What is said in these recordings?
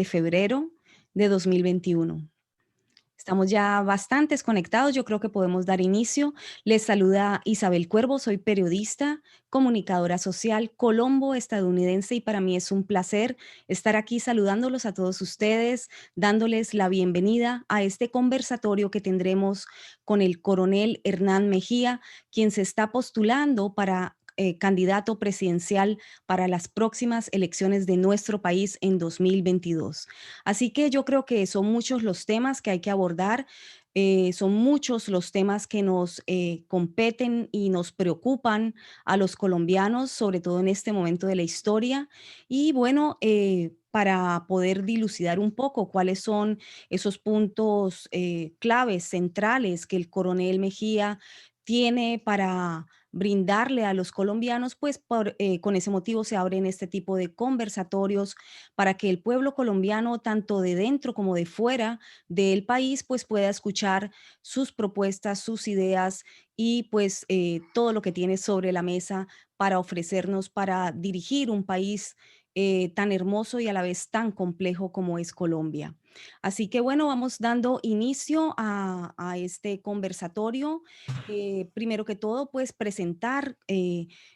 de febrero de 2021. Estamos ya bastantes conectados, yo creo que podemos dar inicio. Les saluda Isabel Cuervo, soy periodista, comunicadora social, colombo estadounidense y para mí es un placer estar aquí saludándolos a todos ustedes, dándoles la bienvenida a este conversatorio que tendremos con el coronel Hernán Mejía, quien se está postulando para candidato presidencial para las próximas elecciones de nuestro país en 2022. Así que yo creo que son muchos los temas que hay que abordar, son muchos los temas que nos competen y nos preocupan a los colombianos, sobre todo en este momento de la historia. Y bueno, para poder dilucidar un poco cuáles son esos puntos claves, centrales que el coronel Mejía tiene para brindarle a los colombianos, pues con ese motivo se abren este tipo de conversatorios para que el pueblo colombiano, tanto de dentro como de fuera del país, pues pueda escuchar sus propuestas, sus ideas y pues todo lo que tiene sobre la mesa para ofrecernos, para dirigir un país tan hermoso y a la vez tan complejo como es Colombia. Así que bueno, vamos dando inicio a este conversatorio. Primero que todo, pues presentar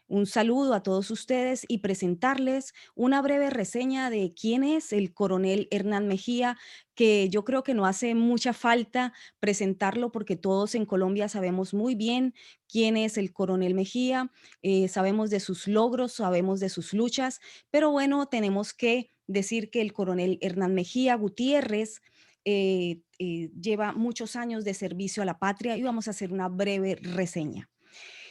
un saludo a todos ustedes y presentarles una breve reseña de quién es el coronel Hernán Mejía, que yo creo que no hace mucha falta presentarlo porque todos en Colombia sabemos muy bien quién es el coronel Mejía, sabemos de sus logros, sabemos de sus luchas, pero bueno, tenemos que decir que el coronel Hernán Mejía Gutiérrez lleva muchos años de servicio a la patria y vamos a hacer una breve reseña.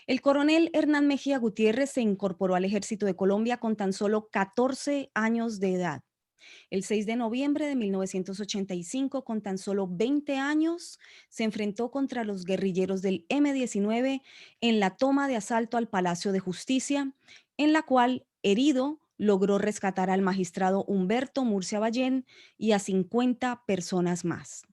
El coronel Hernán Mejía Gutiérrez se incorporó al ejército de Colombia con tan solo 14 años de edad. El 6 de noviembre de 1985, con tan solo 20 años, se enfrentó contra los guerrilleros del M-19 en la toma de asalto al Palacio de Justicia, en la cual, herido, logró rescatar al magistrado Humberto Murcia Ballén y a 50 personas más.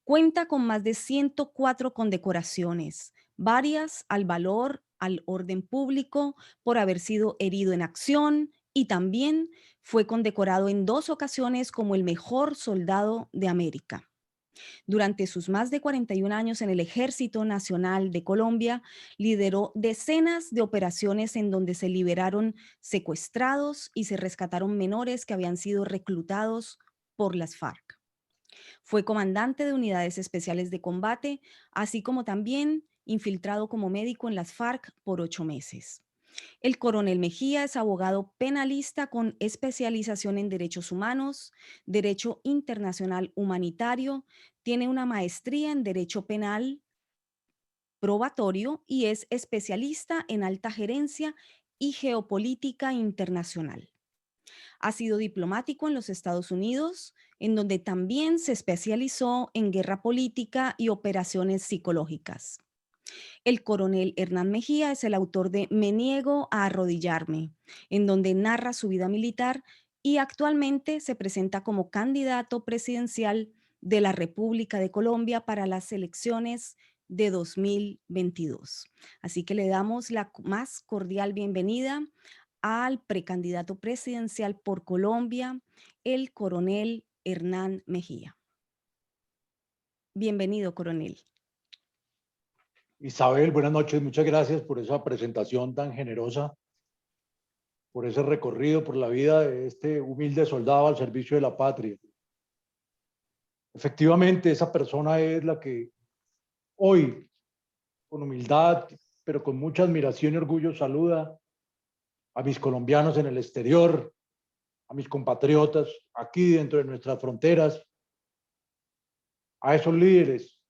Cuenta con más de 104 condecoraciones, varias al valor, al orden público, por haber sido herido en acción y también fue condecorado en 2 ocasiones como el mejor soldado de América. Durante sus más de 41 años en el Ejército Nacional de Colombia, lideró decenas de operaciones en donde se liberaron secuestrados y se rescataron menores que habían sido reclutados por las FARC. Fue comandante de unidades especiales de combate, así como también infiltrado como médico en las FARC por 8 meses. El coronel Mejía es abogado penalista con especialización en derechos humanos, derecho internacional humanitario, tiene una maestría en derecho penal probatorio y es especialista en alta gerencia y geopolítica internacional. Ha sido diplomático en los Estados Unidos, en donde también se especializó en guerra política y operaciones psicológicas. El coronel Hernán Mejía es el autor de Me niego a arrodillarme, en donde narra su vida militar y actualmente se presenta como candidato presidencial de la República de Colombia para las elecciones de 2022. Así que le damos la más cordial bienvenida al precandidato presidencial por Colombia, el coronel Hernán Mejía. Bienvenido, coronel. Isabel, buenas noches, muchas gracias por esa presentación tan generosa, por ese recorrido por la vida de este humilde soldado al servicio de la patria. Efectivamente, esa persona es la que hoy, con humildad, pero con mucha admiración y orgullo, saluda a mis colombianos en el exterior, a mis compatriotas aquí dentro de nuestras fronteras, a esos líderes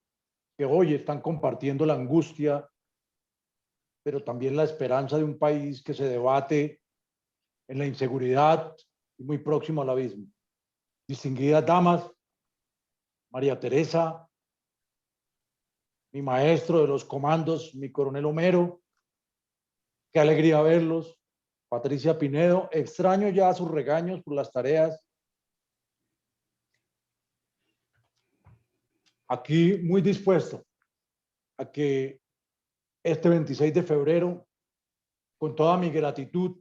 que hoy están compartiendo la angustia, pero también la esperanza de un país que se debate en la inseguridad y muy próximo al abismo. Distinguidas damas, María Teresa, mi maestro de los comandos, mi coronel Homero, qué alegría verlos. Patricia Pinedo, extraño ya sus regaños por las tareas. Aquí muy dispuesto a que este 26 de febrero, con toda mi gratitud,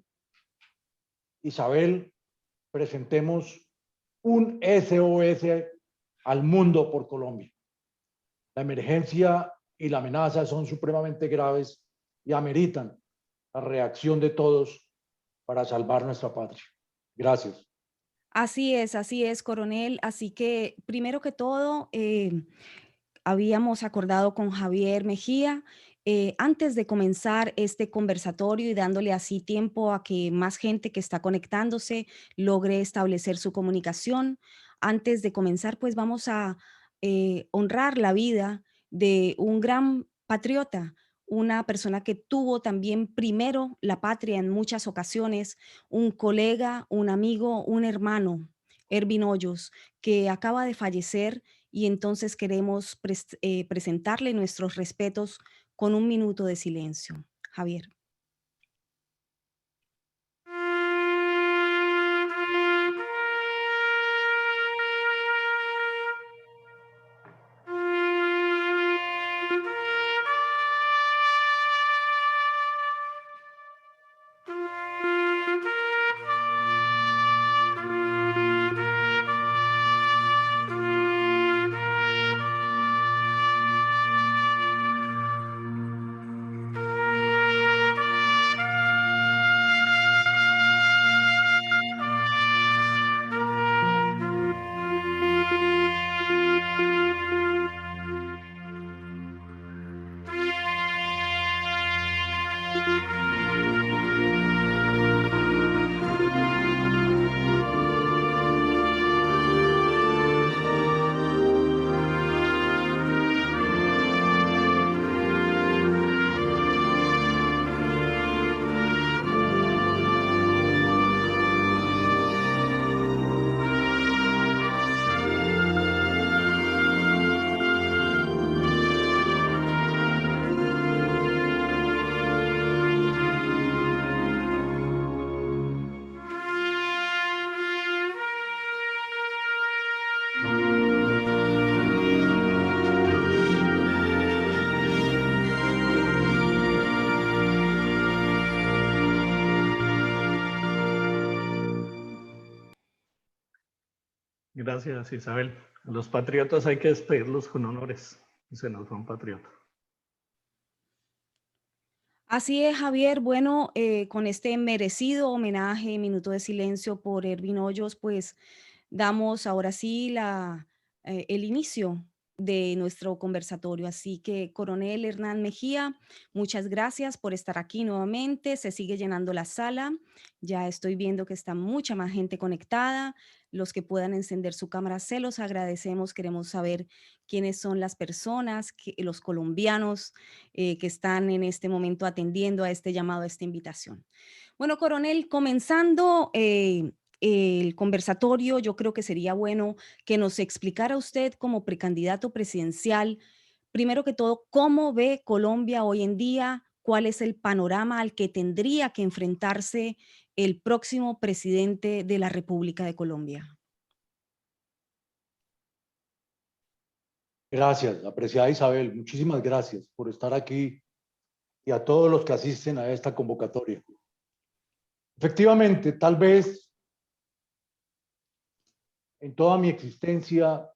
Isabel, presentemos un SOS al mundo por Colombia. La emergencia y la amenaza son supremamente graves y ameritan la reacción de todos para salvar nuestra patria. Gracias. Así es, coronel. Así que, primero que todo, habíamos acordado con Javier Mejía, antes de comenzar este conversatorio y dándole así tiempo a que más gente que está conectándose logre establecer su comunicación. Antes de comenzar, pues vamos a honrar la vida de un gran patriota, una persona que tuvo también primero la patria en muchas ocasiones, un colega, un amigo, un hermano, Ervin Hoyos, que acaba de fallecer y entonces queremos presentarle nuestros respetos con un minuto de silencio. Javier. Gracias, Isabel. A los patriotas hay que despedirlos con honores. Se nos fue un patriota. Así es, Javier. Bueno, con este merecido homenaje, minuto de silencio por Ervin Hoyos, pues damos ahora sí el inicio de nuestro conversatorio. Así que, coronel Hernán Mejía, muchas gracias por estar aquí nuevamente. Se sigue llenando la sala. Ya estoy viendo que está mucha más gente conectada. Los que puedan encender su cámara, se los agradecemos. Queremos saber quiénes son las personas, los colombianos que están en este momento atendiendo a este llamado, a esta invitación. Bueno, coronel, comenzando el conversatorio, yo creo que sería bueno que nos explicara usted como precandidato presidencial, primero que todo, cómo ve Colombia hoy en día, cuál es el panorama al que tendría que enfrentarse el próximo presidente de la República de Colombia. Gracias, apreciada Isabel. Muchísimas gracias por estar aquí y a todos los que asisten a esta convocatoria. Efectivamente, tal vez en toda mi existencia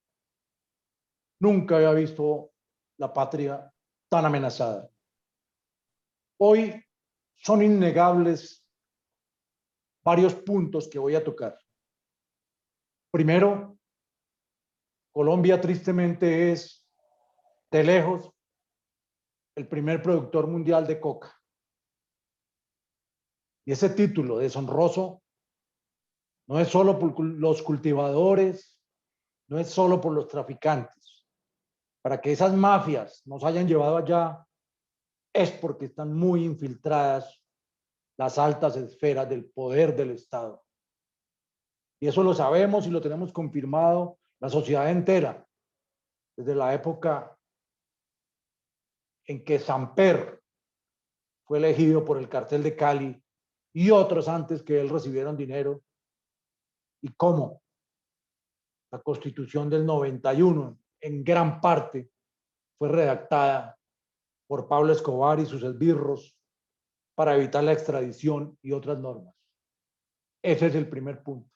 nunca había visto la patria tan amenazada. Hoy son innegables varios puntos que voy a tocar. Primero, Colombia tristemente es de lejos el primer productor mundial de coca. Y ese título deshonroso no es solo por los cultivadores, no es solo por los traficantes. Para que esas mafias nos hayan llevado allá es porque están muy infiltradas las altas esferas del poder del Estado. Y eso lo sabemos y lo tenemos confirmado la sociedad entera, desde la época en que Samper fue elegido por el cartel de Cali y otros antes que él recibieron dinero, y cómo la Constitución del 91 en gran parte fue redactada por Pablo Escobar y sus esbirros para evitar la extradición y otras normas. Ese es el primer punto.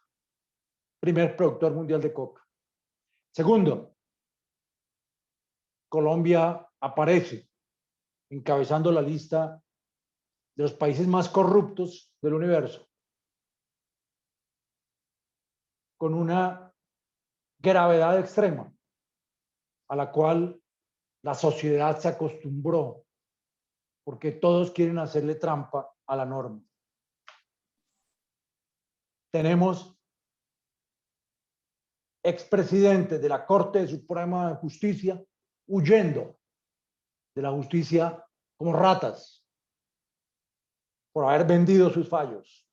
primer productor mundial de coca. Segundo, Colombia aparece encabezando la lista de los países más corruptos del universo, con una gravedad extrema a la cual la sociedad se acostumbró, porque todos quieren hacerle trampa a la norma. Tenemos expresidentes de la Corte Suprema de Justicia huyendo de la justicia como ratas por haber vendido sus fallos,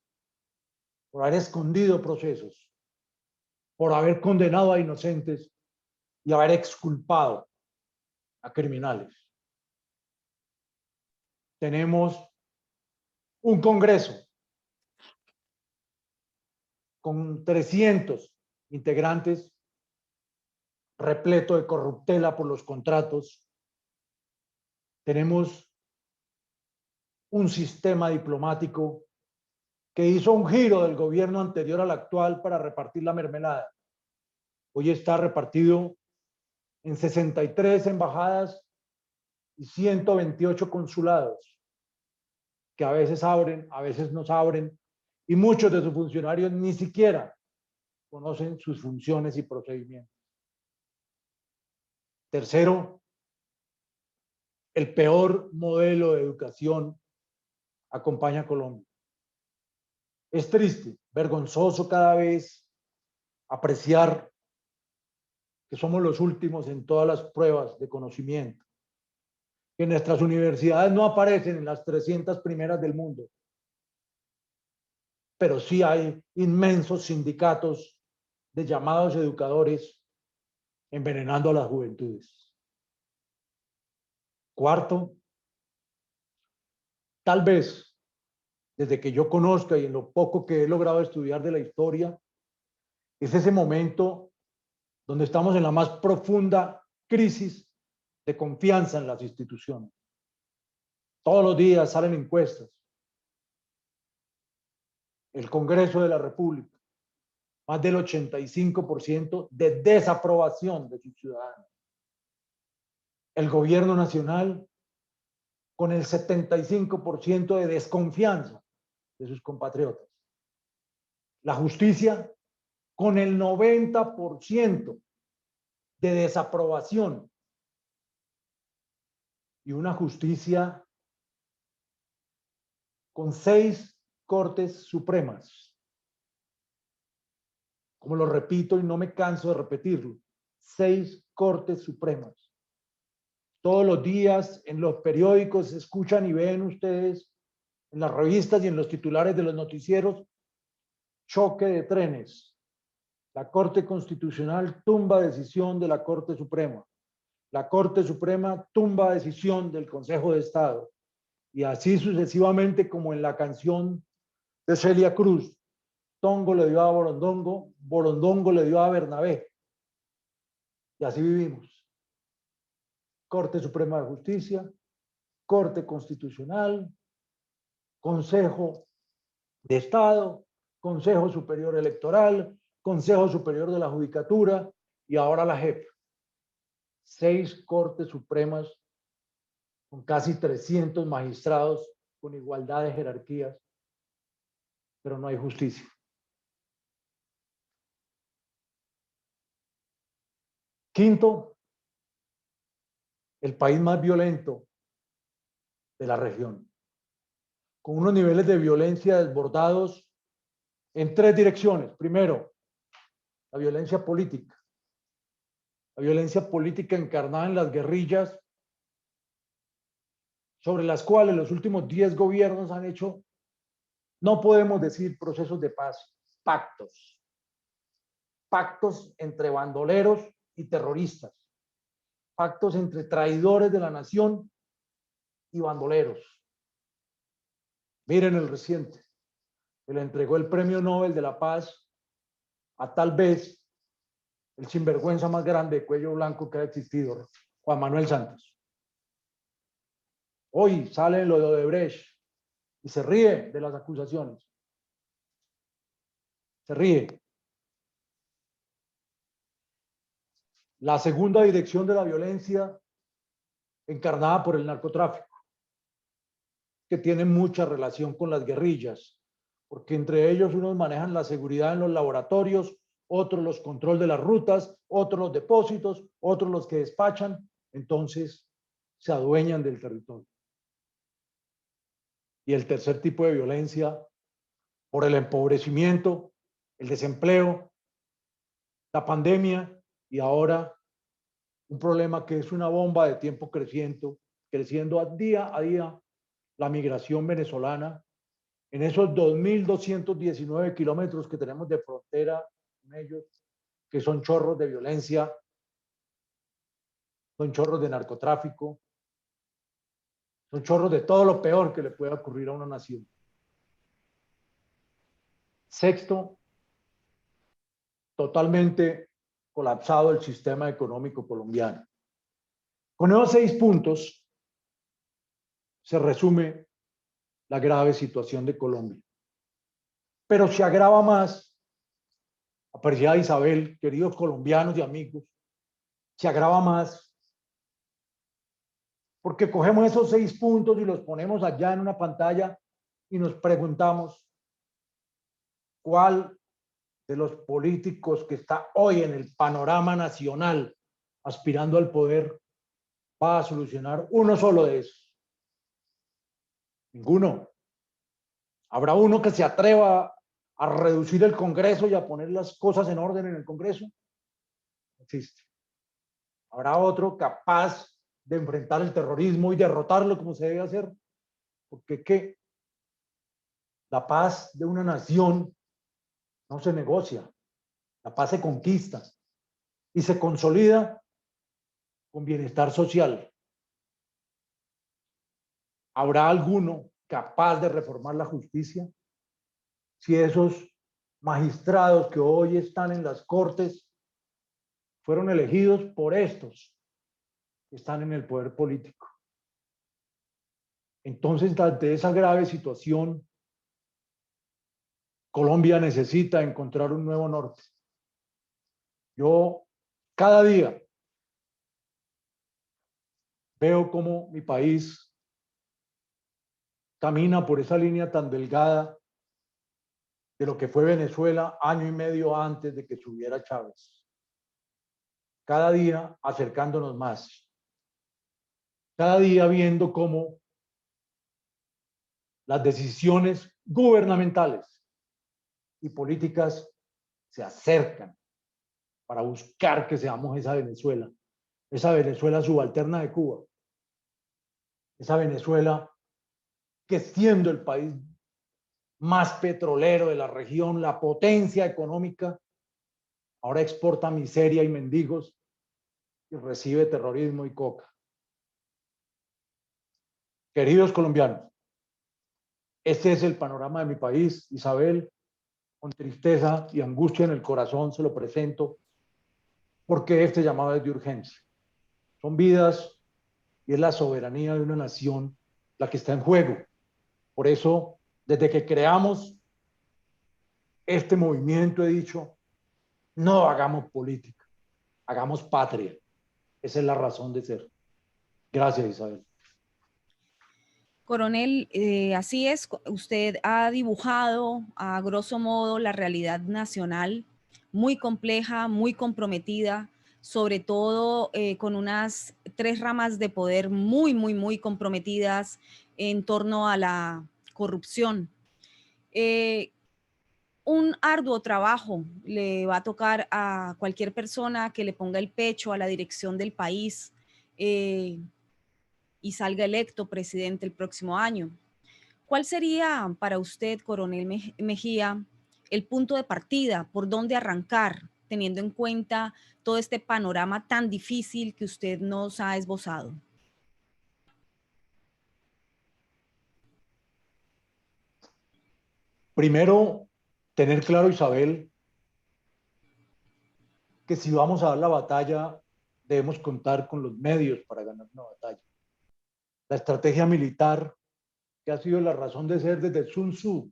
por haber escondido procesos, por haber condenado a inocentes y haber exculpado a criminales. Tenemos un Congreso con 300 integrantes repleto de corruptela por los contratos. Tenemos un sistema diplomático que hizo un giro del gobierno anterior al actual para repartir la mermelada. Hoy está repartido en 63 embajadas y 128 consulados, que a veces abren, a veces no abren, y muchos de sus funcionarios ni siquiera conocen sus funciones y procedimientos. Tercero, el peor modelo de educación acompaña a Colombia. Es triste, vergonzoso cada vez apreciar que somos los últimos en todas las pruebas de conocimiento, que nuestras universidades no aparecen en las 300 primeras del mundo, pero sí hay inmensos sindicatos de llamados educadores envenenando a las juventudes. Cuarto, tal vez desde que yo conozca y en lo poco que he logrado estudiar de la historia, es ese momento donde estamos en la más profunda crisis de confianza en las instituciones. Todos los días salen encuestas. El Congreso de la República, más del 85% de desaprobación de sus ciudadanos. El gobierno nacional, con el 75% de desconfianza de sus compatriotas. La justicia, con el 90% de desaprobación. Y una justicia con 6 Cortes Supremas. Como lo repito y no me canso de repetirlo, 6 Cortes Supremas. Todos los días en los periódicos se escuchan y ven ustedes en las revistas y en los titulares de los noticieros, choque de trenes. La Corte Constitucional tumba decisión de la Corte Suprema. La Corte Suprema tumba decisión del Consejo de Estado. Y así sucesivamente, como en la canción de Celia Cruz, Tongo le dio a Borondongo, Borondongo le dio a Bernabé. Y así vivimos. Corte Suprema de Justicia, Corte Constitucional, Consejo de Estado, Consejo Superior Electoral, Consejo Superior de la Judicatura y ahora la JEP. 6 Cortes Supremas con casi 300 magistrados con igualdad de jerarquías, pero no hay justicia. Quinto, el país más violento de la región, con unos niveles de violencia desbordados en 3 direcciones. Primero, la violencia política. La violencia política encarnada en las guerrillas, sobre las cuales los últimos 10 gobiernos han hecho, no podemos decir procesos de paz, pactos. Pactos entre bandoleros y terroristas. Pactos entre traidores de la nación y bandoleros. Miren el reciente, que le entregó el Premio Nobel de la Paz a tal vez el sinvergüenza más grande de cuello blanco que ha existido, Juan Manuel Santos. Hoy sale lo de Odebrecht y se ríe de las acusaciones. Se ríe. la segunda dirección de la violencia encarnada por el narcotráfico, que tiene mucha relación con las guerrillas, porque entre ellos unos manejan la seguridad en los laboratorios, otros los control de las rutas, otros los depósitos, otros los que despachan, entonces se adueñan del territorio. Y el tercer tipo de violencia, por el empobrecimiento, el desempleo, la pandemia y ahora un problema que es una bomba de tiempo creciendo día a día, la migración venezolana. En esos 2.219 kilómetros que tenemos de frontera con ellos, que son chorros de violencia, son chorros de narcotráfico, son chorros de todo lo peor que le pueda ocurrir a una nación. Sexto, totalmente colapsado el sistema económico colombiano. Con esos 6 puntos se resume la grave situación de Colombia. Pero se agrava más, apreciada Isabel, queridos colombianos y amigos, se agrava más porque cogemos esos 6 puntos y los ponemos allá en una pantalla y nos preguntamos cuál de los políticos que está hoy en el panorama nacional aspirando al poder va a solucionar uno solo de esos. Ninguno. Habrá uno que se atreva a reducir el Congreso y a poner las cosas en orden en el Congreso. No existe. Habrá otro capaz de enfrentar el terrorismo y derrotarlo como se debe hacer. Porque ¿qué? La paz de una nación no se negocia. La paz se conquista y se consolida con bienestar social. ¿Habrá alguno capaz de reformar la justicia? Si esos magistrados que hoy están en las cortes fueron elegidos por estos que están en el poder político. Entonces, ante esa grave situación, Colombia necesita encontrar un nuevo norte. Yo cada día veo cómo mi país camina por esa línea tan delgada de lo que fue Venezuela año y medio antes de que subiera Chávez. Cada día acercándonos más. Cada día viendo cómo las decisiones gubernamentales y políticas se acercan para buscar que seamos esa Venezuela subalterna de Cuba, esa Venezuela que siendo el país más petrolero de la región, la potencia económica, ahora exporta miseria y mendigos y recibe terrorismo y coca. Queridos colombianos, este es el panorama de mi país. Isabel, con tristeza y angustia en el corazón se lo presento, porque este llamado es de urgencia. Son vidas y es la soberanía de una nación la que está en juego. Por eso, desde que creamos este movimiento, he dicho, no hagamos política, hagamos patria. Esa es la razón de ser. Gracias, Isabel. Coronel, así es, usted ha dibujado a grosso modo la realidad nacional, muy compleja, muy comprometida, sobre todo con unas 3 ramas de poder muy comprometidas en torno a la corrupción. Eh, un arduo trabajo le va a tocar a cualquier persona que le ponga el pecho a la dirección del país y salga electo presidente el próximo año. ¿Cuál sería para usted, Coronel Mejía, el punto de partida, por dónde arrancar, teniendo en cuenta todo este panorama tan difícil que usted nos ha esbozado? Primero, tener claro, Isabel, que si vamos a dar la batalla, debemos contar con los medios para ganar una batalla. La estrategia militar, que ha sido la razón de ser desde Sun Tzu,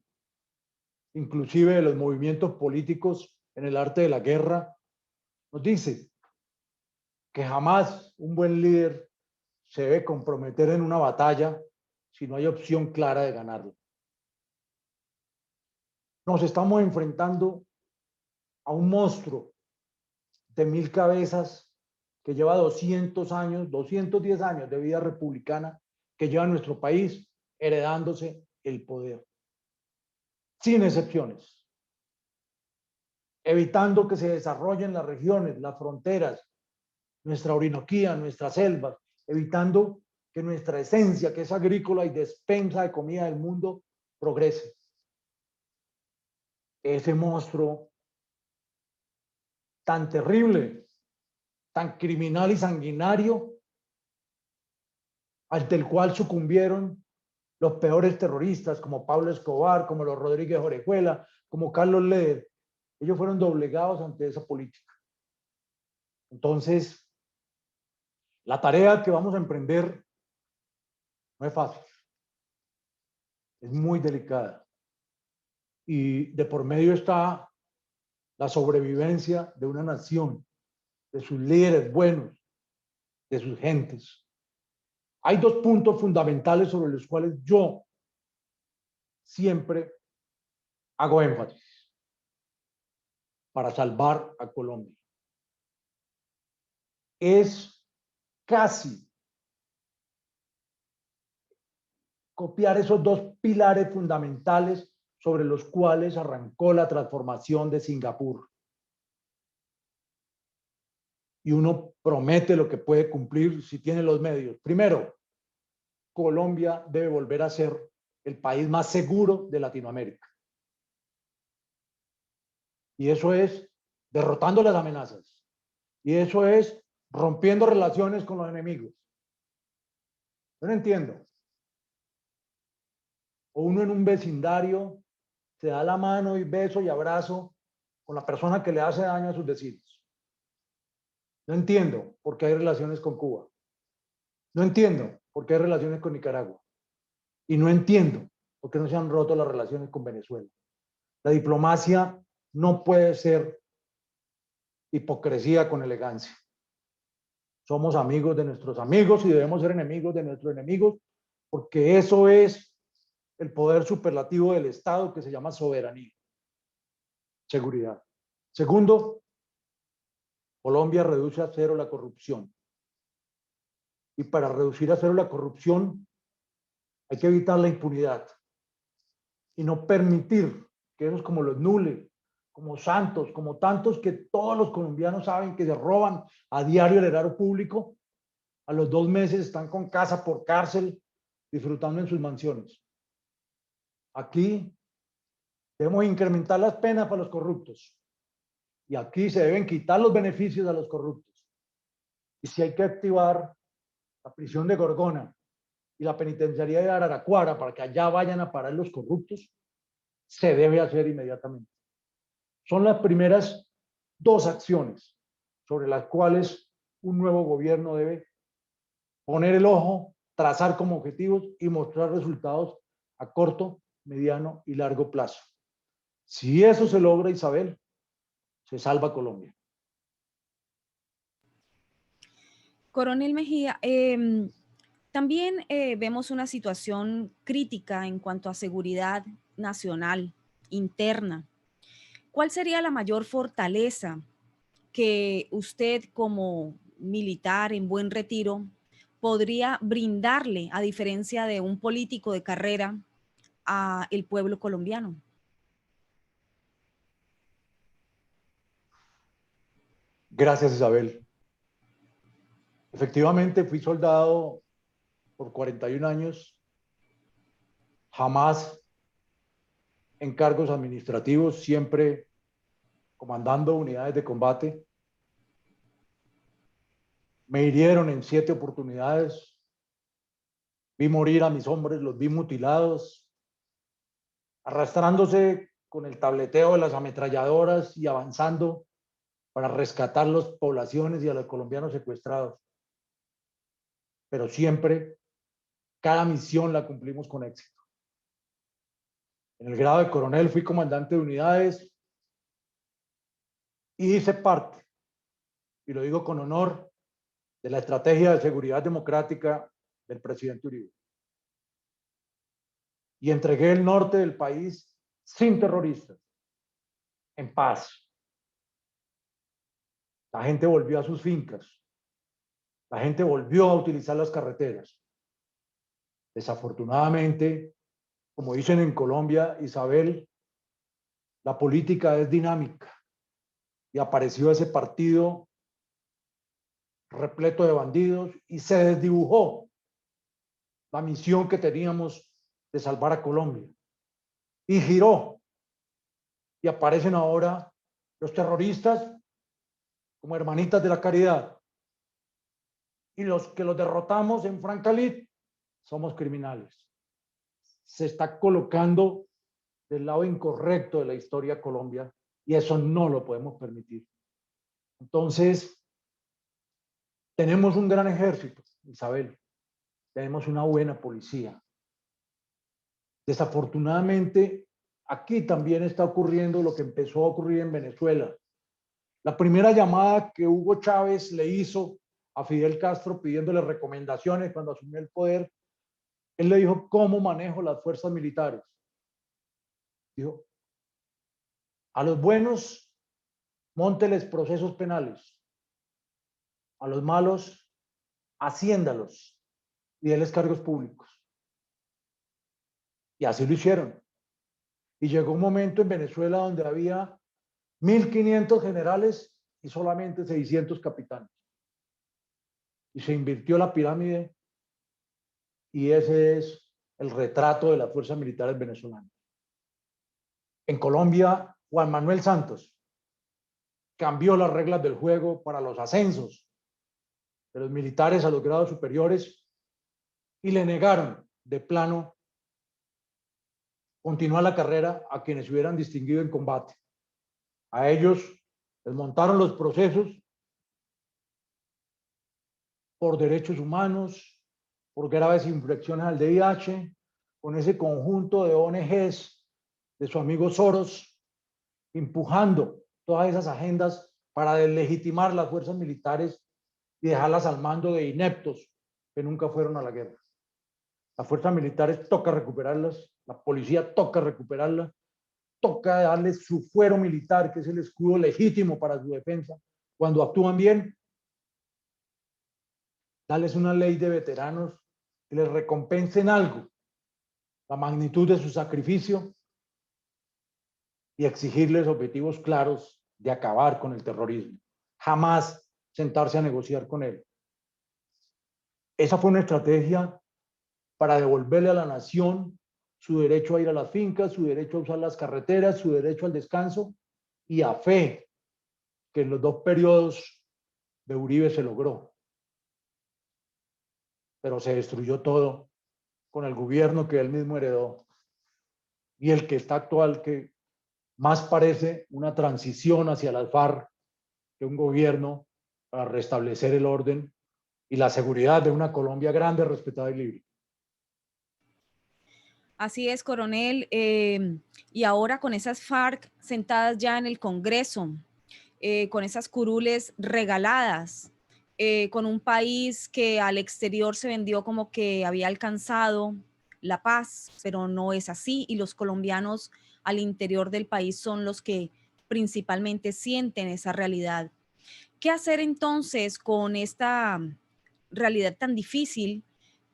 inclusive de los movimientos políticos en el arte de la guerra, nos dice que jamás un buen líder se debe comprometer en una batalla si no hay opción clara de ganarla. Nos estamos enfrentando a un monstruo de 1000 cabezas que lleva 200 años, 210 años de vida republicana que lleva nuestro país heredándose el poder, sin excepciones, evitando que se desarrollen las regiones, las fronteras, nuestra Orinoquía, nuestras selvas, evitando que nuestra esencia, que es agrícola y despensa de comida del mundo, progrese. Ese monstruo tan terrible, tan criminal y sanguinario, ante el cual sucumbieron los peores terroristas, como Pablo Escobar, como los Rodríguez Orejuela, como Carlos Leder. Ellos fueron doblegados ante esa política. Entonces, la tarea que vamos a emprender no es fácil, es muy delicada. Y de por medio está la sobrevivencia de una nación, de sus líderes buenos, de sus gentes. Hay dos puntos fundamentales sobre los cuales yo siempre hago énfasis para salvar a Colombia. Es casi copiar esos dos pilares fundamentales sobre los cuales arrancó la transformación de Singapur. Y uno promete lo que puede cumplir si tiene los medios. Primero, Colombia debe volver a ser el país más seguro de Latinoamérica. Y eso es derrotando las amenazas. Y eso es rompiendo relaciones con los enemigos. Yo no entiendo. O uno en un vecindario se da la mano y beso y abrazo con la persona que le hace daño a sus vecinos. No entiendo por qué hay relaciones con Cuba. No entiendo por qué hay relaciones con Nicaragua. Y no entiendo por qué no se han roto las relaciones con Venezuela. La diplomacia no puede ser hipocresía con elegancia. Somos amigos de nuestros amigos y debemos ser enemigos de nuestros enemigos, porque eso es el poder superlativo del Estado que se llama soberanía. Seguridad. Segundo, Colombia reduce a cero la corrupción. Y para reducir a cero la corrupción hay que evitar la impunidad y no permitir que esos como los Nule, como Santos, como tantos que todos los colombianos saben que se roban a diario el erario público, a los 2 meses están con casa por cárcel disfrutando en sus mansiones. Aquí debemos incrementar las penas para los corruptos y aquí se deben quitar los beneficios a los corruptos. Y si hay que activar la prisión de Gorgona y la penitenciaría de Araraquara para que allá vayan a parar los corruptos, se debe hacer inmediatamente. Son las primeras 2 acciones sobre las cuales un nuevo gobierno debe poner el ojo, trazar como objetivos y mostrar resultados a corto, mediano y largo plazo. Si eso se logra, Isabel, se salva Colombia. Coronel Mejía, también vemos una situación crítica en cuanto a seguridad nacional, interna. ¿Cuál sería la mayor fortaleza que usted como militar en buen retiro podría brindarle, a diferencia de un político de carrera, a el pueblo colombiano? Gracias, Isabel. Efectivamente, fui soldado por 41 años, jamás en cargos administrativos, siempre comandando unidades de combate. Me hirieron en 7 oportunidades, vi morir a mis hombres, los vi mutilados, arrastrándose con el tableteo de las ametralladoras y avanzando para rescatar las poblaciones y a los colombianos secuestrados. Pero siempre, cada misión la cumplimos con éxito. En el grado de coronel fui comandante de unidades y hice parte, y lo digo con honor, de la estrategia de seguridad democrática del presidente Uribe. Y entregué el norte del país sin terroristas, en paz. La gente volvió a sus fincas. La gente volvió a utilizar las carreteras. Desafortunadamente, como dicen en Colombia, Isabel, la política es dinámica y apareció ese partido repleto de bandidos y se desdibujó la misión que teníamos de salvar a Colombia y giró y aparecen ahora los terroristas como hermanitas de la caridad y los que los derrotamos en Francalit somos criminales. Se está colocando del lado incorrecto de la historia de Colombia y eso no lo podemos permitir. Entonces, tenemos un gran ejército, Isabel, tenemos una buena policía. Desafortunadamente, aquí también está ocurriendo lo que empezó a ocurrir en Venezuela. La primera llamada que Hugo Chávez le hizo a Fidel Castro pidiéndole recomendaciones cuando asumió el poder, él le dijo, ¿cómo manejo las fuerzas militares? Dijo, a los buenos, mónteles procesos penales. A los malos, haciéndalos y denles cargos públicos. Y así lo hicieron. Y llegó un momento en Venezuela donde había 1.500 generales y solamente 600 capitanes. Y se invirtió la pirámide y ese es el retrato de las fuerzas militares venezolanas. En Colombia, Juan Manuel Santos cambió las reglas del juego para los ascensos de los militares a los grados superiores y le negaron de plano continuar la carrera a quienes se hubieran distinguido en combate. A ellos les montaron los procesos por derechos humanos, por graves infracciones al VIH, con ese conjunto de ONGs de su amigo Soros, empujando todas esas agendas para deslegitimar las fuerzas militares y dejarlas al mando de ineptos que nunca fueron a la guerra. Las fuerzas militares toca recuperarlas, la policía toca recuperarla, toca darles su fuero militar, que es el escudo legítimo para su defensa. Cuando actúan bien, darles una ley de veteranos que les recompensen algo, la magnitud de su sacrificio y exigirles objetivos claros de acabar con el terrorismo. Jamás sentarse a negociar con él. Esa fue una estrategia para devolverle a la nación su derecho a ir a las fincas, su derecho a usar las carreteras, su derecho al descanso, y a fe que en los 2 periodos de Uribe se logró. Pero se destruyó todo con el gobierno que él mismo heredó y el que está actual, que más parece una transición hacia las FARC que un gobierno para restablecer el orden y la seguridad de una Colombia grande, respetada y libre. Así es, coronel. Y ahora con esas FARC sentadas ya en el Congreso, con esas curules regaladas, con un país que al exterior se vendió como que había alcanzado la paz, pero no es así. Y los colombianos al interior del país son los que principalmente sienten esa realidad. ¿Qué hacer entonces con esta realidad tan difícil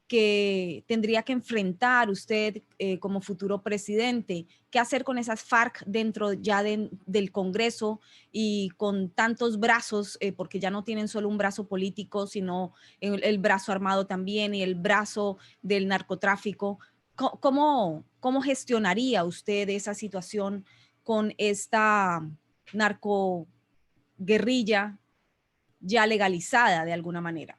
que tendría que enfrentar usted como futuro presidente? ¿Qué hacer con esas FARC dentro ya del Congreso y con tantos brazos, porque ya no tienen solo un brazo político, sino el brazo armado también y el brazo del narcotráfico? ¿Cómo gestionaría usted esa situación con esta narcoguerrilla ya legalizada de alguna manera?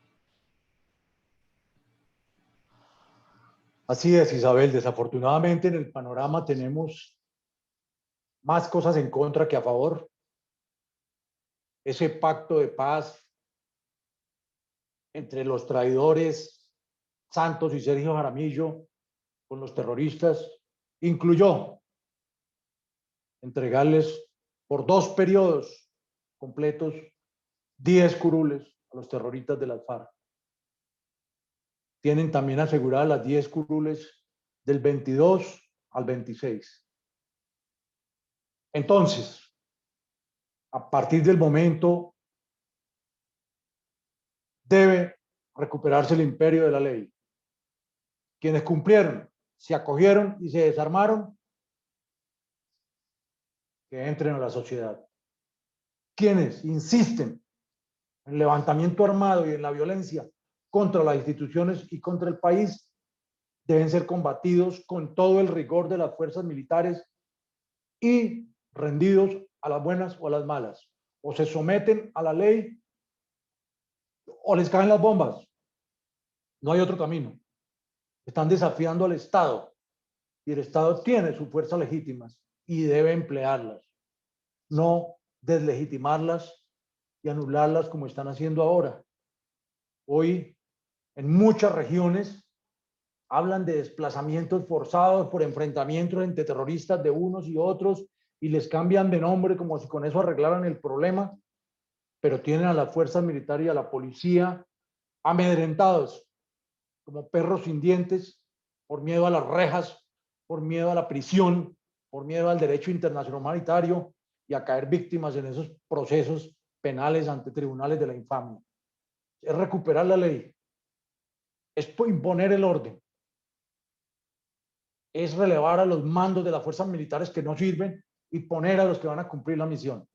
Así es, Isabel. Desafortunadamente en el panorama tenemos más cosas en contra que a favor. Ese pacto de paz entre los traidores Santos y Sergio Jaramillo con los terroristas incluyó entregarles por 2 periodos completos 10 curules a los terroristas de las FARC. Tienen también aseguradas las 10 curules del 22 al 26. Entonces, a partir del momento, debe recuperarse el imperio de la ley. Quienes cumplieron, se acogieron y se desarmaron, que entren a la sociedad. Quienes insisten en el levantamiento armado y en la violencia contra las instituciones y contra el país, deben ser combatidos con todo el rigor de las fuerzas militares y rendidos a las buenas o a las malas. O se someten a la ley o les caen las bombas. No hay otro camino. Están desafiando al Estado y el Estado tiene sus fuerzas legítimas y debe emplearlas, no deslegitimarlas y anularlas como están haciendo ahora. Hoy, en muchas regiones, hablan de desplazamientos forzados por enfrentamientos entre terroristas de unos y otros y les cambian de nombre como si con eso arreglaran el problema, pero tienen a las fuerzas militares y a la policía amedrentados como perros sin dientes por miedo a las rejas, por miedo a la prisión, por miedo al derecho internacional humanitario y a caer víctimas en esos procesos penales ante tribunales de la infamia. Es recuperar la ley, es imponer el orden, es relevar a los mandos de las fuerzas militares que no sirven y poner a los que van a cumplir la misión.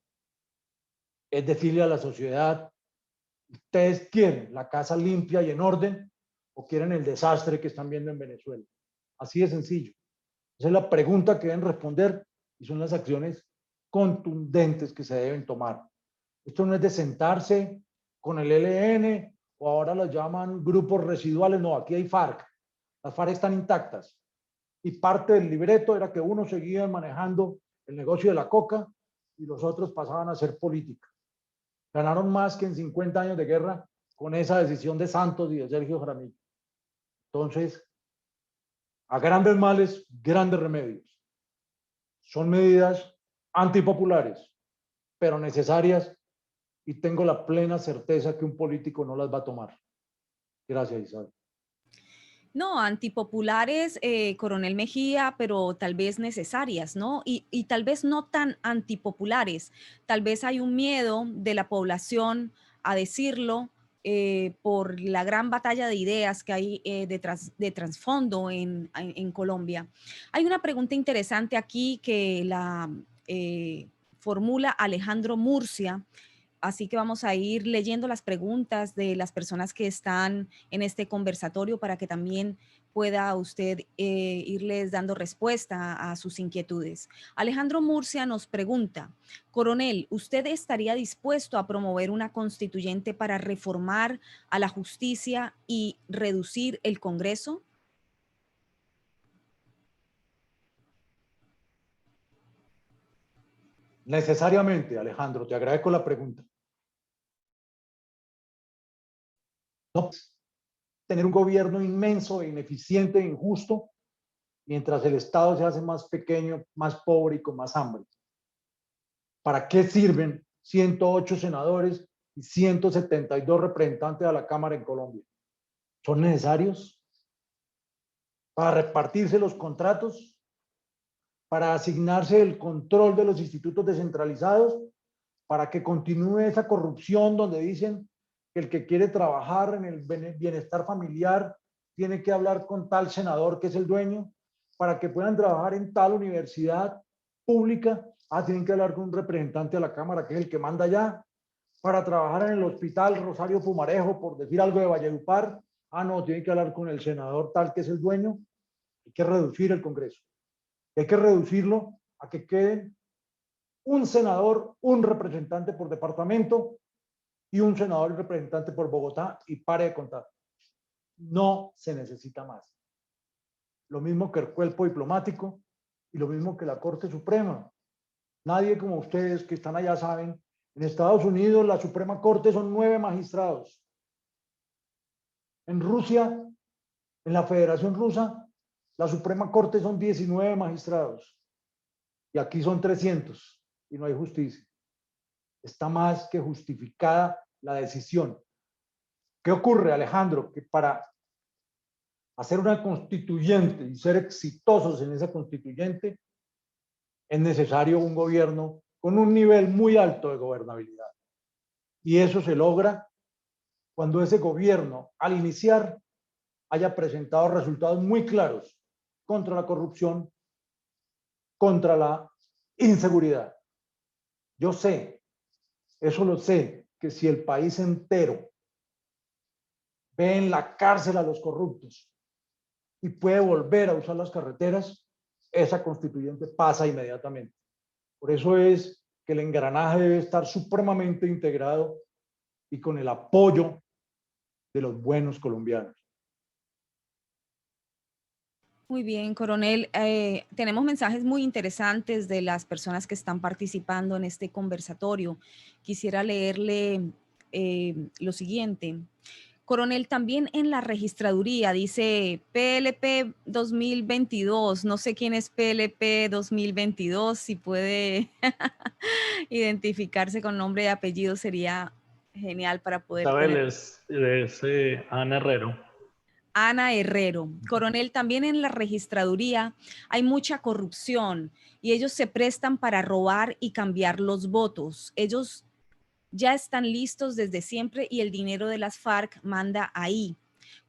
Es decirle a la sociedad, ¿ustedes quieren la casa limpia y en orden o quieren el desastre que están viendo en Venezuela? Así de sencillo. Esa es la pregunta que deben responder y son las acciones contundentes que se deben tomar. Esto no es de sentarse con el ELN o ahora lo llaman grupos residuales. No, aquí hay FARC. Las FARC están intactas. Y parte del libreto era que unos seguían manejando el negocio de la coca y los otros pasaban a hacer política. Ganaron más que en 50 años de guerra con esa decisión de Santos y de Sergio Jaramillo. Entonces, a grandes males, grandes remedios. Son medidas antipopulares, pero necesarias, y tengo la plena certeza que un político no las va a tomar. Gracias, Isabel. No, antipopulares, Coronel Mejía, pero tal vez necesarias, ¿no? Y tal vez no tan antipopulares. Tal vez hay un miedo de la población a decirlo por la gran batalla de ideas que hay de trasfondo en Colombia. Hay una pregunta interesante aquí que la formula Alejandro Murcia. Así que vamos a ir leyendo las preguntas de las personas que están en este conversatorio para que también pueda usted irles dando respuesta a sus inquietudes. Alejandro Murcia nos pregunta, Coronel, ¿usted estaría dispuesto a promover una constituyente para reformar a la justicia y reducir el Congreso? Necesariamente, Alejandro, te agradezco la pregunta. No tener un gobierno inmenso, ineficiente e injusto, mientras el Estado se hace más pequeño, más pobre y con más hambre. ¿Para qué sirven 108 senadores y 172 representantes a la Cámara en Colombia? ¿Son necesarios para repartirse los contratos? ¿Para asignarse el control de los institutos descentralizados? ¿Para que continúe esa corrupción donde dicen que el que quiere trabajar en el bienestar familiar tiene que hablar con tal senador que es el dueño? ¿Para que puedan trabajar en tal universidad pública? Tienen que hablar con un representante de la Cámara que es el que manda allá. Para trabajar en el hospital Rosario Pumarejo, por decir algo de Valledupar, no, tienen que hablar con el senador tal que es el dueño. Hay que reducir el Congreso. Hay que reducirlo a que queden un senador, un representante por departamento y un senador y representante por Bogotá y pare de contar. No se necesita más. Lo mismo que el cuerpo diplomático y lo mismo que la Corte Suprema. Nadie como ustedes que están allá saben, en Estados Unidos la Suprema Corte son 9 magistrados. En Rusia, en la Federación Rusa, la Suprema Corte son 19 magistrados. Y aquí son 300 y no hay justicia. Está más que justificada la decisión. ¿Qué ocurre, Alejandro? Que para hacer una constituyente y ser exitosos en esa constituyente, es necesario un gobierno con un nivel muy alto de gobernabilidad. Y eso se logra cuando ese gobierno, al iniciar, haya presentado resultados muy claros contra la corrupción, contra la inseguridad. Yo sé, eso lo sé, que si el país entero ve en la cárcel a los corruptos y puede volver a usar las carreteras, esa constituyente pasa inmediatamente. Por eso es que el engranaje debe estar supremamente integrado y con el apoyo de los buenos colombianos. Muy bien, coronel. Tenemos mensajes muy interesantes de las personas que están participando en este conversatorio. Quisiera leerle lo siguiente. Coronel, también en la registraduría dice PLP 2022. No sé quién es PLP 2022. Si puede identificarse con nombre y apellido sería genial para poder Isabel tener. es Ana Herrero. Ana Herrero. Coronel, también en la registraduría hay mucha corrupción y ellos se prestan para robar y cambiar los votos. Ellos ya están listos desde siempre y el dinero de las FARC manda ahí.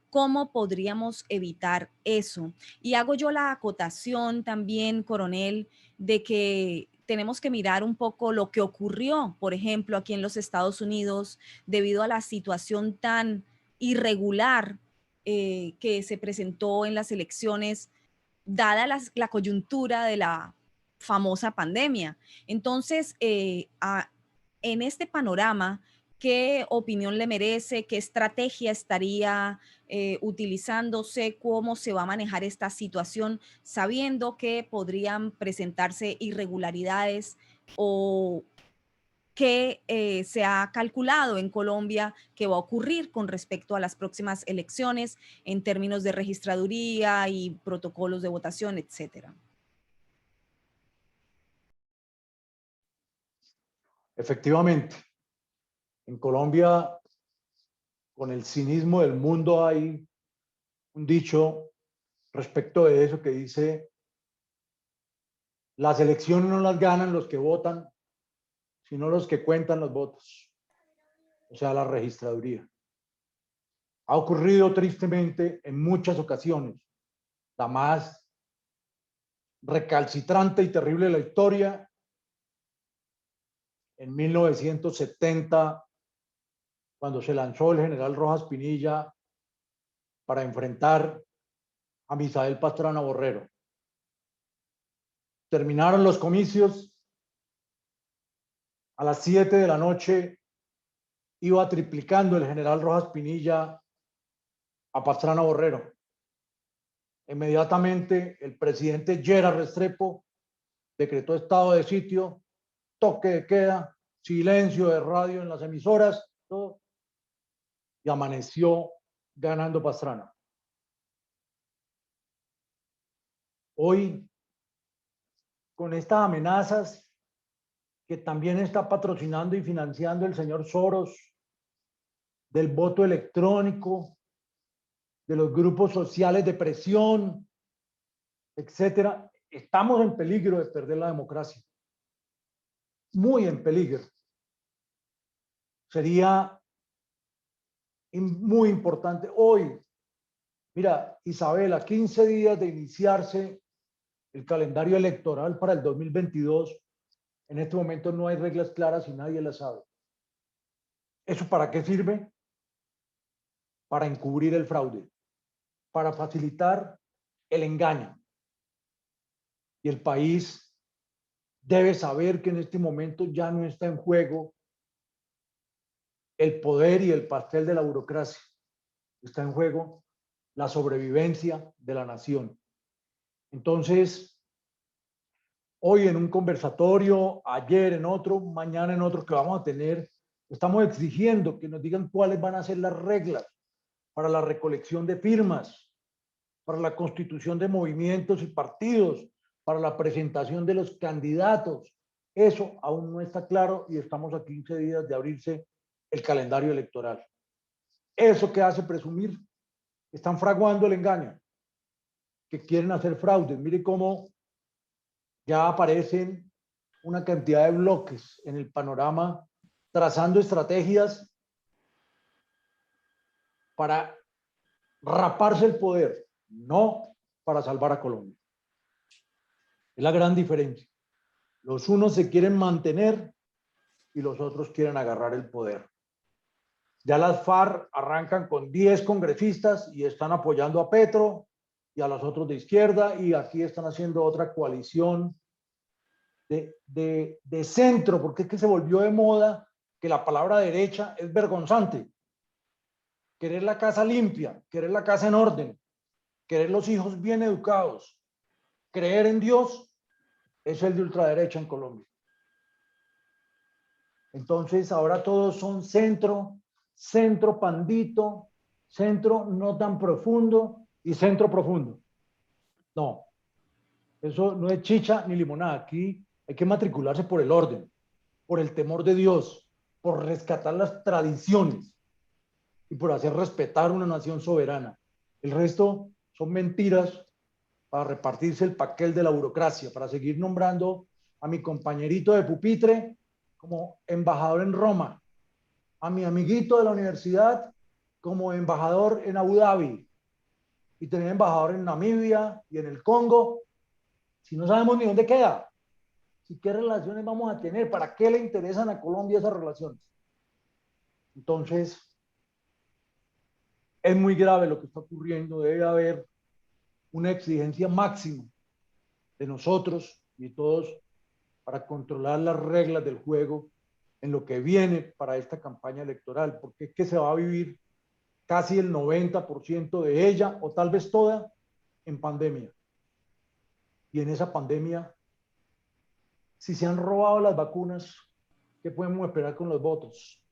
¿Cómo podríamos evitar eso? Y hago yo la acotación también, coronel, de que tenemos que mirar un poco lo que ocurrió, por ejemplo, aquí en los Estados Unidos, debido a la situación tan irregular que se presentó en las elecciones, dada la coyuntura de la famosa pandemia. Entonces, en este panorama, ¿qué opinión le merece? ¿Qué estrategia estaría utilizándose? ¿Cómo se va a manejar esta situación sabiendo que podrían presentarse irregularidades o qué se ha calculado en Colombia que va a ocurrir con respecto a las próximas elecciones en términos de registraduría y protocolos de votación, etcétera? Efectivamente, en Colombia, con el cinismo del mundo, hay un dicho respecto de eso que dice: las elecciones no las ganan los que votan, sino los que cuentan los votos, o sea, la registraduría. Ha ocurrido tristemente en muchas ocasiones. La más recalcitrante y terrible de la historia, en 1970, cuando se lanzó el general Rojas Pinilla para enfrentar a Misael Pastrana Borrero. Terminaron los comicios, a las 7 de la noche iba triplicando el general Rojas Pinilla a Pastrana Borrero. Inmediatamente el presidente Lleras Restrepo decretó estado de sitio, toque de queda, silencio de radio en las emisoras, todo, y amaneció ganando Pastrana. Hoy, con estas amenazas que también está patrocinando y financiando el señor Soros, del voto electrónico, de los grupos sociales de presión, etcétera, estamos en peligro de perder la democracia. Muy en peligro. Sería muy importante hoy. Mira, Isabela, 15 días de iniciarse el calendario electoral para el 2022. En este momento no hay reglas claras y nadie las sabe. ¿Eso para qué sirve? Para encubrir el fraude, para facilitar el engaño. Y el país debe saber que en este momento ya no está en juego el poder y el pastel de la burocracia. Está en juego la sobrevivencia de la nación. Entonces, hoy en un conversatorio, ayer en otro, mañana en otro que vamos a tener, estamos exigiendo que nos digan cuáles van a ser las reglas para la recolección de firmas, para la constitución de movimientos y partidos, para la presentación de los candidatos. Eso aún no está claro y estamos a 15 días de abrirse el calendario electoral. ¿Eso qué hace presumir? Están fraguando el engaño, que quieren hacer fraudes. Mire cómo ya aparecen una cantidad de bloques en el panorama trazando estrategias para raparse el poder, no para salvar a Colombia. Es la gran diferencia. Los unos se quieren mantener y los otros quieren agarrar el poder. Ya las FARC arrancan con 10 congresistas y están apoyando a Petro y a los otros de izquierda, y aquí están haciendo otra coalición de centro, porque es que se volvió de moda que la palabra derecha es vergonzante. Querer la casa limpia, querer la casa en orden, querer los hijos bien educados, creer en Dios, es el de ultraderecha en Colombia. Entonces ahora todos son centro, centro pandito, centro no tan profundo y centro profundo. No, eso no es chicha ni limonada. Aquí hay que matricularse por el orden, por el temor de Dios, por rescatar las tradiciones y por hacer respetar una nación soberana. El resto son mentiras para repartirse el papel de la burocracia, para seguir nombrando a mi compañerito de pupitre como embajador en Roma, a mi amiguito de la universidad como embajador en Abu Dhabi, y tener embajador en Namibia y en el Congo, si no sabemos ni dónde queda, si qué relaciones vamos a tener, para qué le interesan a Colombia esas relaciones. Entonces, es muy grave lo que está ocurriendo. Debe haber una exigencia máxima de nosotros y todos para controlar las reglas del juego en lo que viene para esta campaña electoral, porque es que se va a vivir casi el 90% de ella, o tal vez toda, en pandemia. Y en esa pandemia, si se han robado las vacunas, ¿qué podemos esperar con los votos?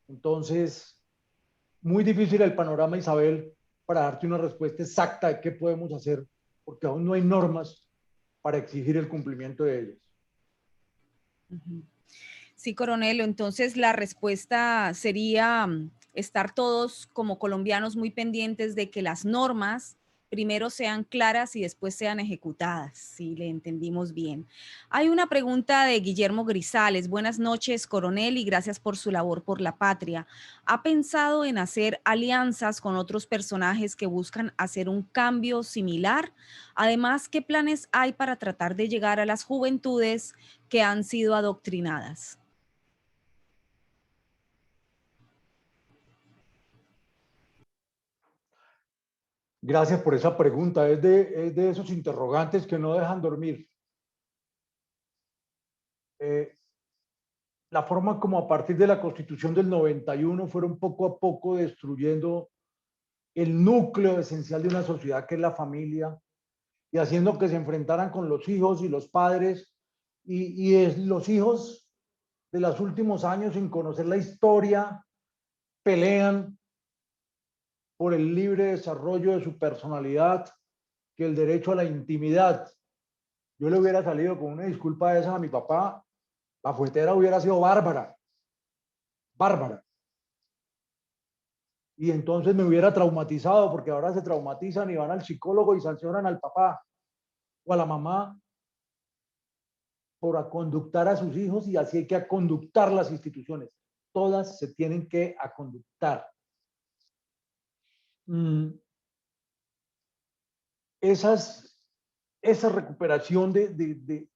Entonces, muy difícil el panorama, Isabel, para darte una respuesta exacta de qué podemos hacer, porque aún no hay normas para exigir el cumplimiento de ellas. Sí, coronel, entonces la respuesta sería estar todos como colombianos muy pendientes de que las normas primero sean claras y después sean ejecutadas, si le entendimos bien. Hay una pregunta de Guillermo Grisales. Buenas noches, coronel, y gracias por su labor por la patria. ¿Ha pensado en hacer alianzas con otros personajes que buscan hacer un cambio similar? Además, ¿qué planes hay para tratar de llegar a las juventudes que han sido adoctrinadas? Gracias por esa pregunta. Es de esos interrogantes que no dejan dormir. La forma como a partir de la Constitución del 91 fueron poco a poco destruyendo el núcleo esencial de una sociedad, que es la familia, y haciendo que se enfrentaran con los hijos y los padres, los hijos de los últimos años, sin conocer la historia, pelean por el libre desarrollo de su personalidad, que el derecho a la intimidad. Yo le hubiera salido con una disculpa de esas a mi papá, la fuetera hubiera sido bárbara, bárbara. Y entonces me hubiera traumatizado, porque ahora se traumatizan y van al psicólogo y sancionan al papá o a la mamá por aconductar a sus hijos, y así hay que aconductar las instituciones. Todas se tienen que aconductar. Esa recuperación de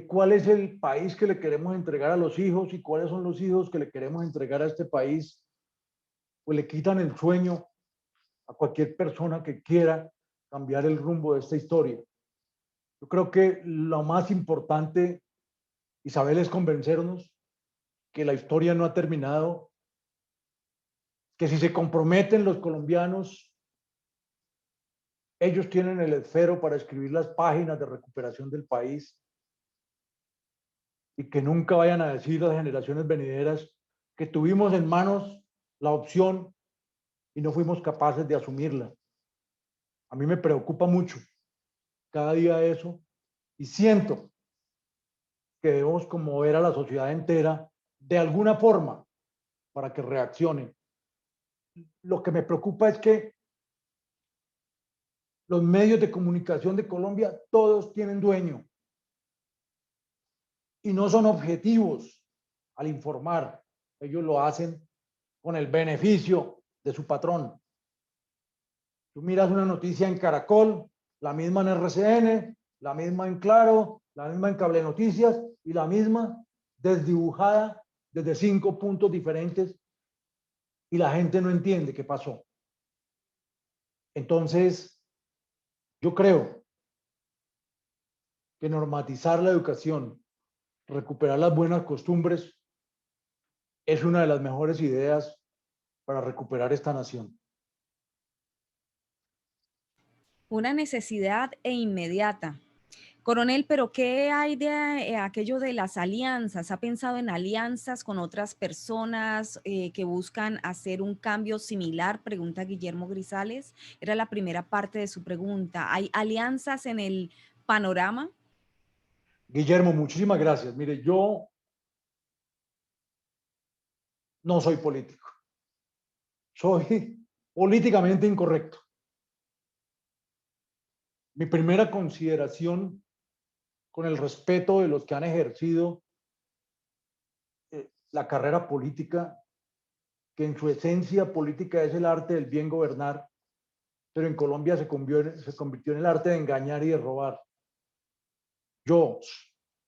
cuál es el país que le queremos entregar a los hijos y cuáles son los hijos que le queremos entregar a este país, pues le quitan el sueño a cualquier persona que quiera cambiar el rumbo de esta historia. Yo creo que lo más importante, Isabel, es convencernos que la historia no ha terminado, que si se comprometen los colombianos, ellos tienen el esfero para escribir las páginas de recuperación del país, y que nunca vayan a decir las generaciones venideras que tuvimos en manos la opción y no fuimos capaces de asumirla. A mí me preocupa mucho cada día eso, y siento que debemos conmover a la sociedad entera de alguna forma para que reaccione. lo que me preocupa es que los medios de comunicación de Colombia, todos tienen dueño y no son objetivos al informar. Ellos lo hacen con el beneficio de su patrón. Tú miras una noticia en Caracol, la misma en RCN, la misma en Claro, la misma en Cable Noticias y la misma desdibujada desde 5 puntos diferentes y la gente no entiende qué pasó. Entonces, yo creo que normatizar la educación, recuperar las buenas costumbres, es una de las mejores ideas para recuperar esta nación. Una necesidad e inmediata. Coronel, pero ¿qué hay de aquello de las alianzas? ¿Ha pensado en alianzas con otras personas que buscan hacer un cambio similar? Pregunta Guillermo Grisales. Era la primera parte de su pregunta. ¿Hay alianzas en el panorama? Guillermo, muchísimas gracias. Mire, yo no soy político. Soy políticamente incorrecto. Mi primera consideración, con el respeto de los que han ejercido la carrera política, que en su esencia política es el arte del bien gobernar, pero en Colombia se convirtió en el arte de engañar y de robar. Yo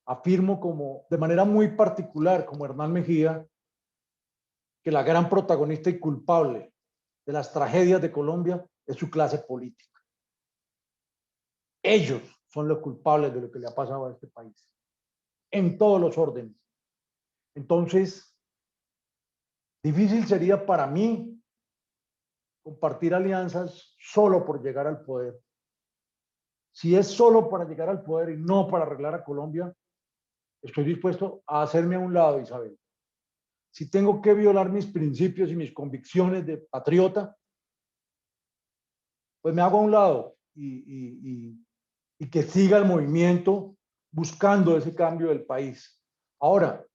afirmo de manera muy particular, como Hernán Mejía, que la gran protagonista y culpable de las tragedias de Colombia es su clase política. Ellos son los culpables de lo que le ha pasado a este país, en todos los órdenes. Entonces, difícil sería para mí compartir alianzas solo por llegar al poder. Si es solo para llegar al poder y no para arreglar a Colombia, estoy dispuesto a hacerme a un lado, Isabel. Si tengo que violar mis principios y mis convicciones de patriota, pues me hago a un lado y que siga el movimiento buscando ese cambio del país. Ahora,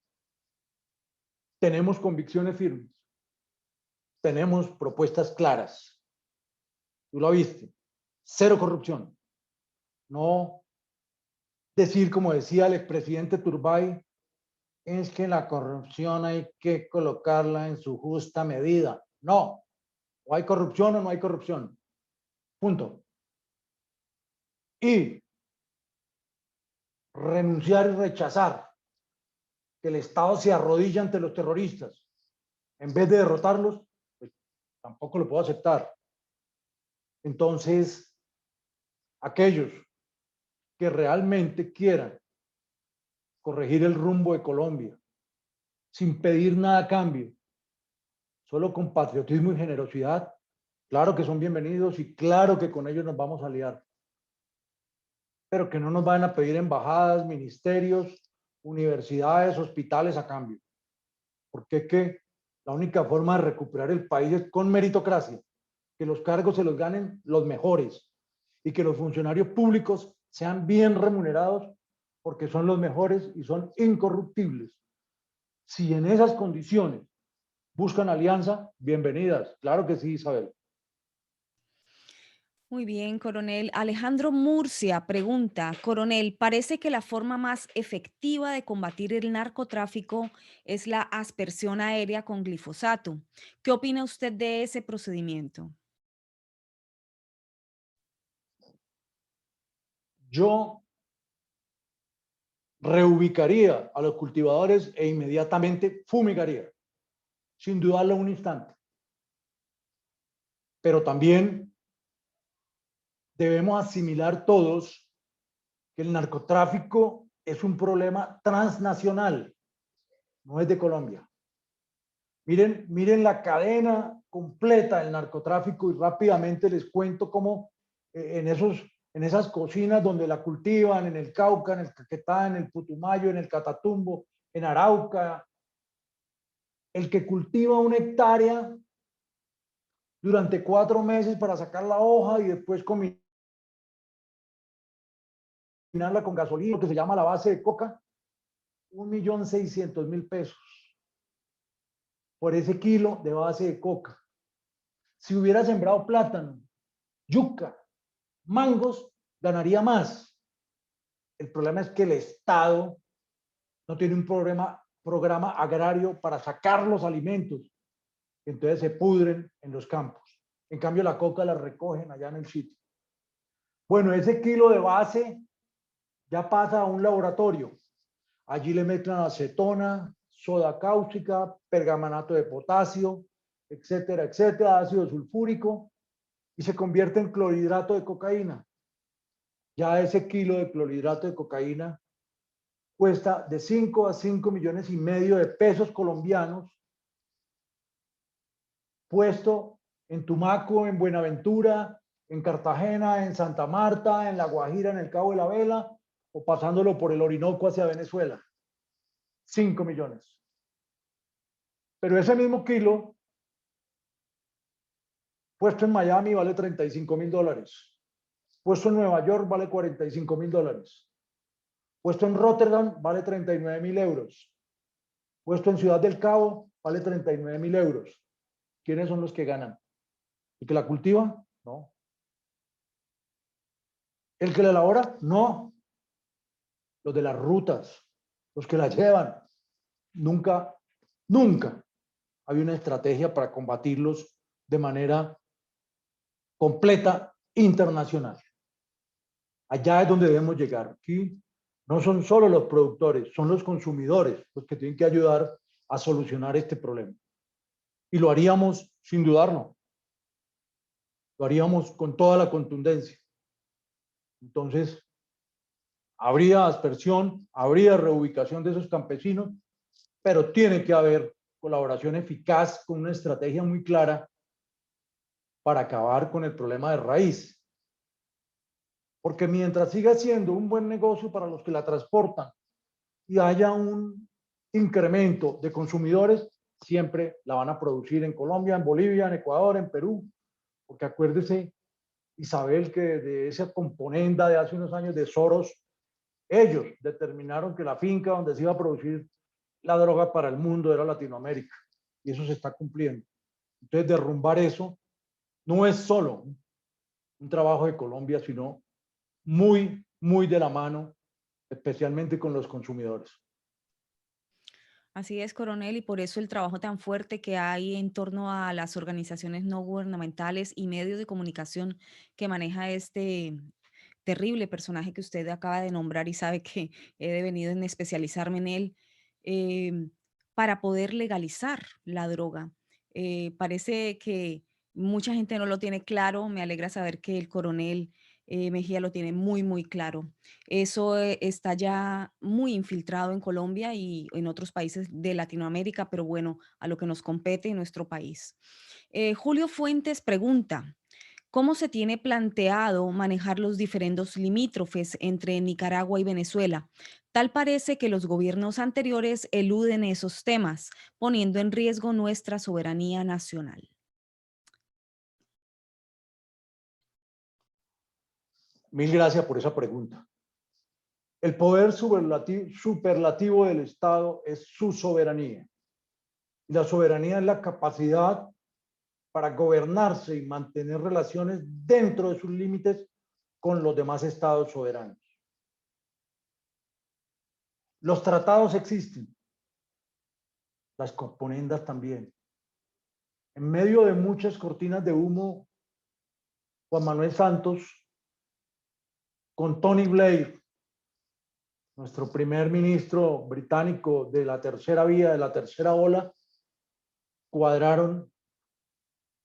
tenemos convicciones firmes, tenemos propuestas claras. Tú lo viste, cero corrupción. No decir, como decía el expresidente Turbay, es que la corrupción hay que colocarla en su justa medida. No, o hay corrupción o no hay corrupción. Punto. Y renunciar y rechazar que el Estado se arrodilla ante los terroristas en vez de derrotarlos, pues tampoco lo puedo aceptar. Entonces, aquellos que realmente quieran corregir el rumbo de Colombia sin pedir nada a cambio, solo con patriotismo y generosidad, claro que son bienvenidos y claro que con ellos nos vamos a aliar. Pero que no nos vayan a pedir embajadas, ministerios, universidades, hospitales a cambio. Porque es que la única forma de recuperar el país es con meritocracia, que los cargos se los ganen los mejores y que los funcionarios públicos sean bien remunerados porque son los mejores y son incorruptibles. Si en esas condiciones buscan alianza, bienvenidas. Claro que sí, Isabel. Muy bien, coronel. Alejandro Murcia pregunta, coronel, parece que la forma más efectiva de combatir el narcotráfico es la aspersión aérea con glifosato. ¿Qué opina usted de ese procedimiento? Yo reubicaría a los cultivadores e inmediatamente fumigaría, sin dudarlo un instante. Pero también debemos asimilar todos que el narcotráfico es un problema transnacional, no es de Colombia. Miren la cadena completa del narcotráfico y rápidamente les cuento cómo en esas cocinas donde la cultivan, en el Cauca, en el Caquetá, en el Putumayo, en el Catatumbo, en Arauca, el que cultiva 1 hectárea durante 4 meses para sacar la hoja y después combinarla con gasolina, que se llama la base de coca, 1.600.000 pesos por ese kilo de base de coca. Si hubiera sembrado plátano, yuca, mangos, ganaría más. El problema es que el Estado no tiene un programa agrario para sacar los alimentos, entonces se pudren en los campos. En cambio, la coca la recogen allá en el sitio. Bueno, ese kilo de base ya pasa a un laboratorio. Allí le meten acetona, soda cáustica, pergamanato de potasio, etcétera, etcétera, ácido sulfúrico, y se convierte en clorhidrato de cocaína. Ya ese kilo de clorhidrato de cocaína cuesta de 5 a 5 millones y medio de pesos colombianos, puesto en Tumaco, en Buenaventura, en Cartagena, en Santa Marta, en La Guajira, en el Cabo de la Vela, o pasándolo por el Orinoco hacia Venezuela. 5 millones. Pero ese mismo kilo, puesto en Miami, vale $35.000. Puesto en Nueva York, vale $45.000. Puesto en Rotterdam, vale 39.000 euros. Puesto en Ciudad del Cabo, vale 39.000 euros. ¿Quiénes son los que ganan? ¿El que la cultiva? No. ¿El que la elabora? No. Los de las rutas, los que la llevan. Nunca había una estrategia para combatirlos de manera completa internacional. Allá es donde debemos llegar. Aquí no son solo los productores, son los consumidores los que tienen que ayudar a solucionar este problema. Y lo haríamos sin dudarlo. Lo haríamos con toda la contundencia. Entonces, habría aspersión, habría reubicación de esos campesinos, pero tiene que haber colaboración eficaz con una estrategia muy clara para acabar con el problema de raíz. Porque mientras siga siendo un buen negocio para los que la transportan y haya un incremento de consumidores, siempre la van a producir en Colombia, en Bolivia, en Ecuador, en Perú. Porque acuérdese, Isabel, que de esa componenda de hace unos años de Soros, ellos determinaron que la finca donde se iba a producir la droga para el mundo era Latinoamérica. Y eso se está cumpliendo. Entonces, derrumbar eso no es solo un trabajo de Colombia, sino muy de la mano, especialmente con los consumidores. Así es, coronel, y por eso el trabajo tan fuerte que hay en torno a las organizaciones no gubernamentales y medios de comunicación que maneja este terrible personaje que usted acaba de nombrar y sabe que he devenido en especializarme en él, em, para poder legalizar la droga. Parece que mucha gente no lo tiene claro. Me alegra saber que el coronel Mejía lo tiene muy claro. Eso está ya muy infiltrado en Colombia y en otros países de Latinoamérica, pero bueno, a lo que nos compete en nuestro país. Julio Fuentes pregunta, ¿cómo se tiene planteado manejar los diferendos limítrofes entre Nicaragua y Venezuela? Tal parece que los gobiernos anteriores eluden esos temas, poniendo en riesgo nuestra soberanía nacional. Mil gracias por esa pregunta. El poder superlativo del Estado es su soberanía. Y la soberanía es la capacidad para gobernarse y mantener relaciones dentro de sus límites con los demás estados soberanos. Los tratados existen, las componendas también. En medio de muchas cortinas de humo, Juan Manuel Santos, con Tony Blair, nuestro primer ministro británico de la tercera vía, de la tercera ola, cuadraron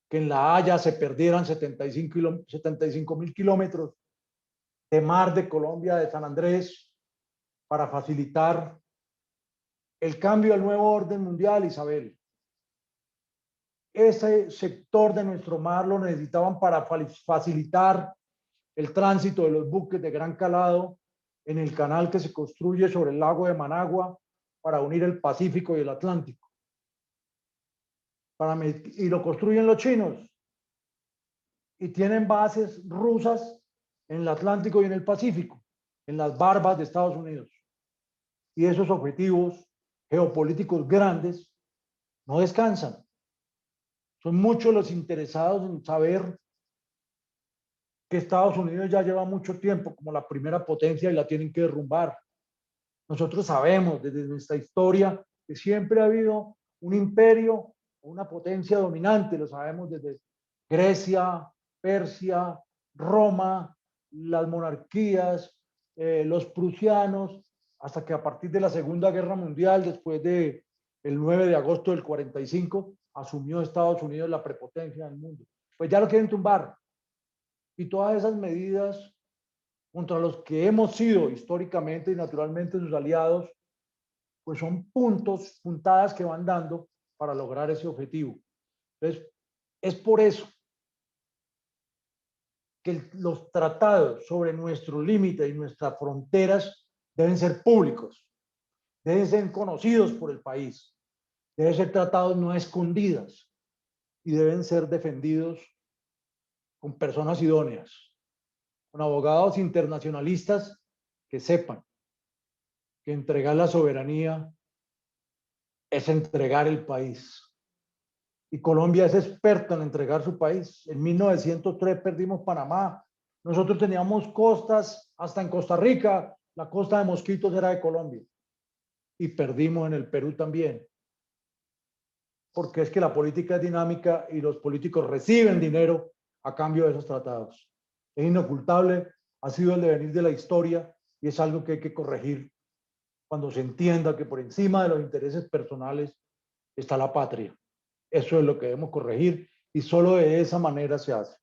que en La Haya se perdieran 75.000 kilómetros de mar de Colombia, de San Andrés, para facilitar el cambio al nuevo orden mundial, Isabel. Ese sector de nuestro mar lo necesitaban para facilitar el tránsito de los buques de gran calado en el canal que se construye sobre el lago de Managua para unir el Pacífico y el Atlántico. Y lo construyen los chinos y tienen bases rusas en el Atlántico y en el Pacífico, en las barbas de Estados Unidos. Y esos objetivos geopolíticos grandes no descansan. Son muchos los interesados en saber que Estados Unidos ya lleva mucho tiempo como la primera potencia y la tienen que derrumbar. Nosotros sabemos desde nuestra historia que siempre ha habido un imperio, una potencia dominante, lo sabemos desde Grecia, Persia, Roma, las monarquías, los prusianos, hasta que a partir de la Segunda Guerra Mundial, después de el 9 de agosto del 45, asumió Estados Unidos la prepotencia del mundo. Pues ya lo quieren tumbar. Y todas esas medidas contra los que hemos sido históricamente y naturalmente sus aliados, pues son puntadas que van dando para lograr ese objetivo. Entonces, es por eso que los tratados sobre nuestro límite y nuestras fronteras deben ser públicos, deben ser conocidos por el país, deben ser tratados no a escondidas y deben ser defendidos con personas idóneas, con abogados internacionalistas que sepan que entregar la soberanía es entregar el país. Y Colombia es experta en entregar su país. En 1903 perdimos Panamá. Nosotros teníamos costas hasta en Costa Rica. La costa de Mosquitos era de Colombia. Y perdimos en el Perú también. Porque es que la política es dinámica y los políticos reciben dinero a cambio de esos tratados. Es inocultable, ha sido el devenir de la historia y es algo que hay que corregir cuando se entienda que por encima de los intereses personales está la patria. Eso es lo que debemos corregir y solo de esa manera se hace.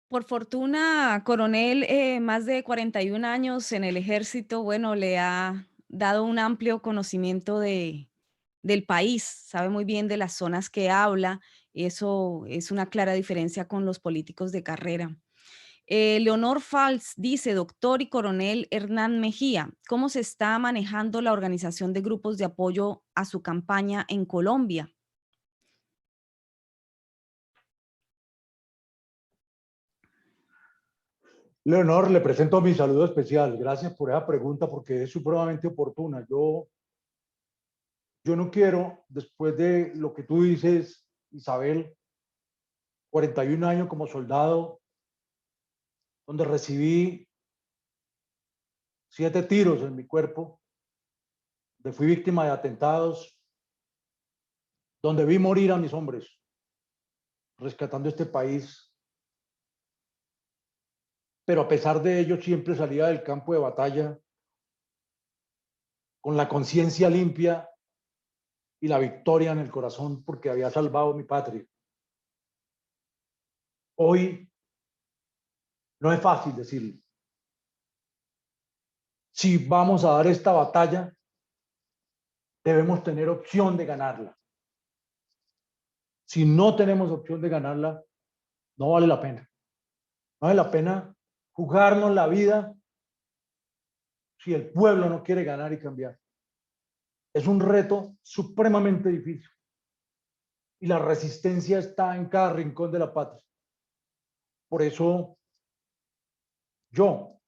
Por fortuna, coronel, más de 41 años en el ejército, bueno, le ha dado un amplio conocimiento del país, sabe muy bien de las zonas que habla, y eso es una clara diferencia con los políticos de carrera. Leonor Fals dice, doctor y coronel Hernán Mejía, ¿cómo se está manejando la organización de grupos de apoyo a su campaña en Colombia? Leonor, le presento mi saludo especial. Gracias por esa pregunta porque es supremamente oportuna. Yo no quiero, después de lo que tú dices, Isabel, 41 años como soldado, donde recibí 7 tiros en mi cuerpo, donde fui víctima de atentados, donde vi morir a mis hombres, rescatando este país. Pero a pesar de ello, siempre salía del campo de batalla con la conciencia limpia y la victoria en el corazón porque había salvado mi patria. Hoy no es fácil decirlo. Si vamos a dar esta batalla, debemos tener opción de ganarla. Si no tenemos opción de ganarla, no vale la pena. No vale la pena jugarnos la vida si el pueblo no quiere ganar y cambiar. Es un reto supremamente difícil y la resistencia está en cada rincón de la patria. Por eso yo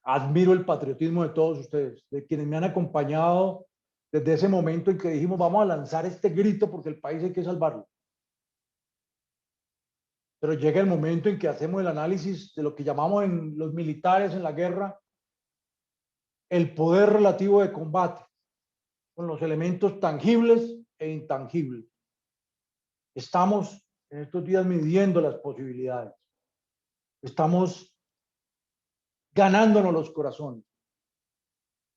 admiro el patriotismo de todos ustedes, de quienes me han acompañado desde ese momento en que dijimos vamos a lanzar este grito porque el país hay que salvarlo. Pero llega el momento en que hacemos el análisis de lo que llamamos en los militares en la guerra el poder relativo de combate, con los elementos tangibles e intangibles. Estamos en estos días midiendo las posibilidades. Estamos ganándonos los corazones.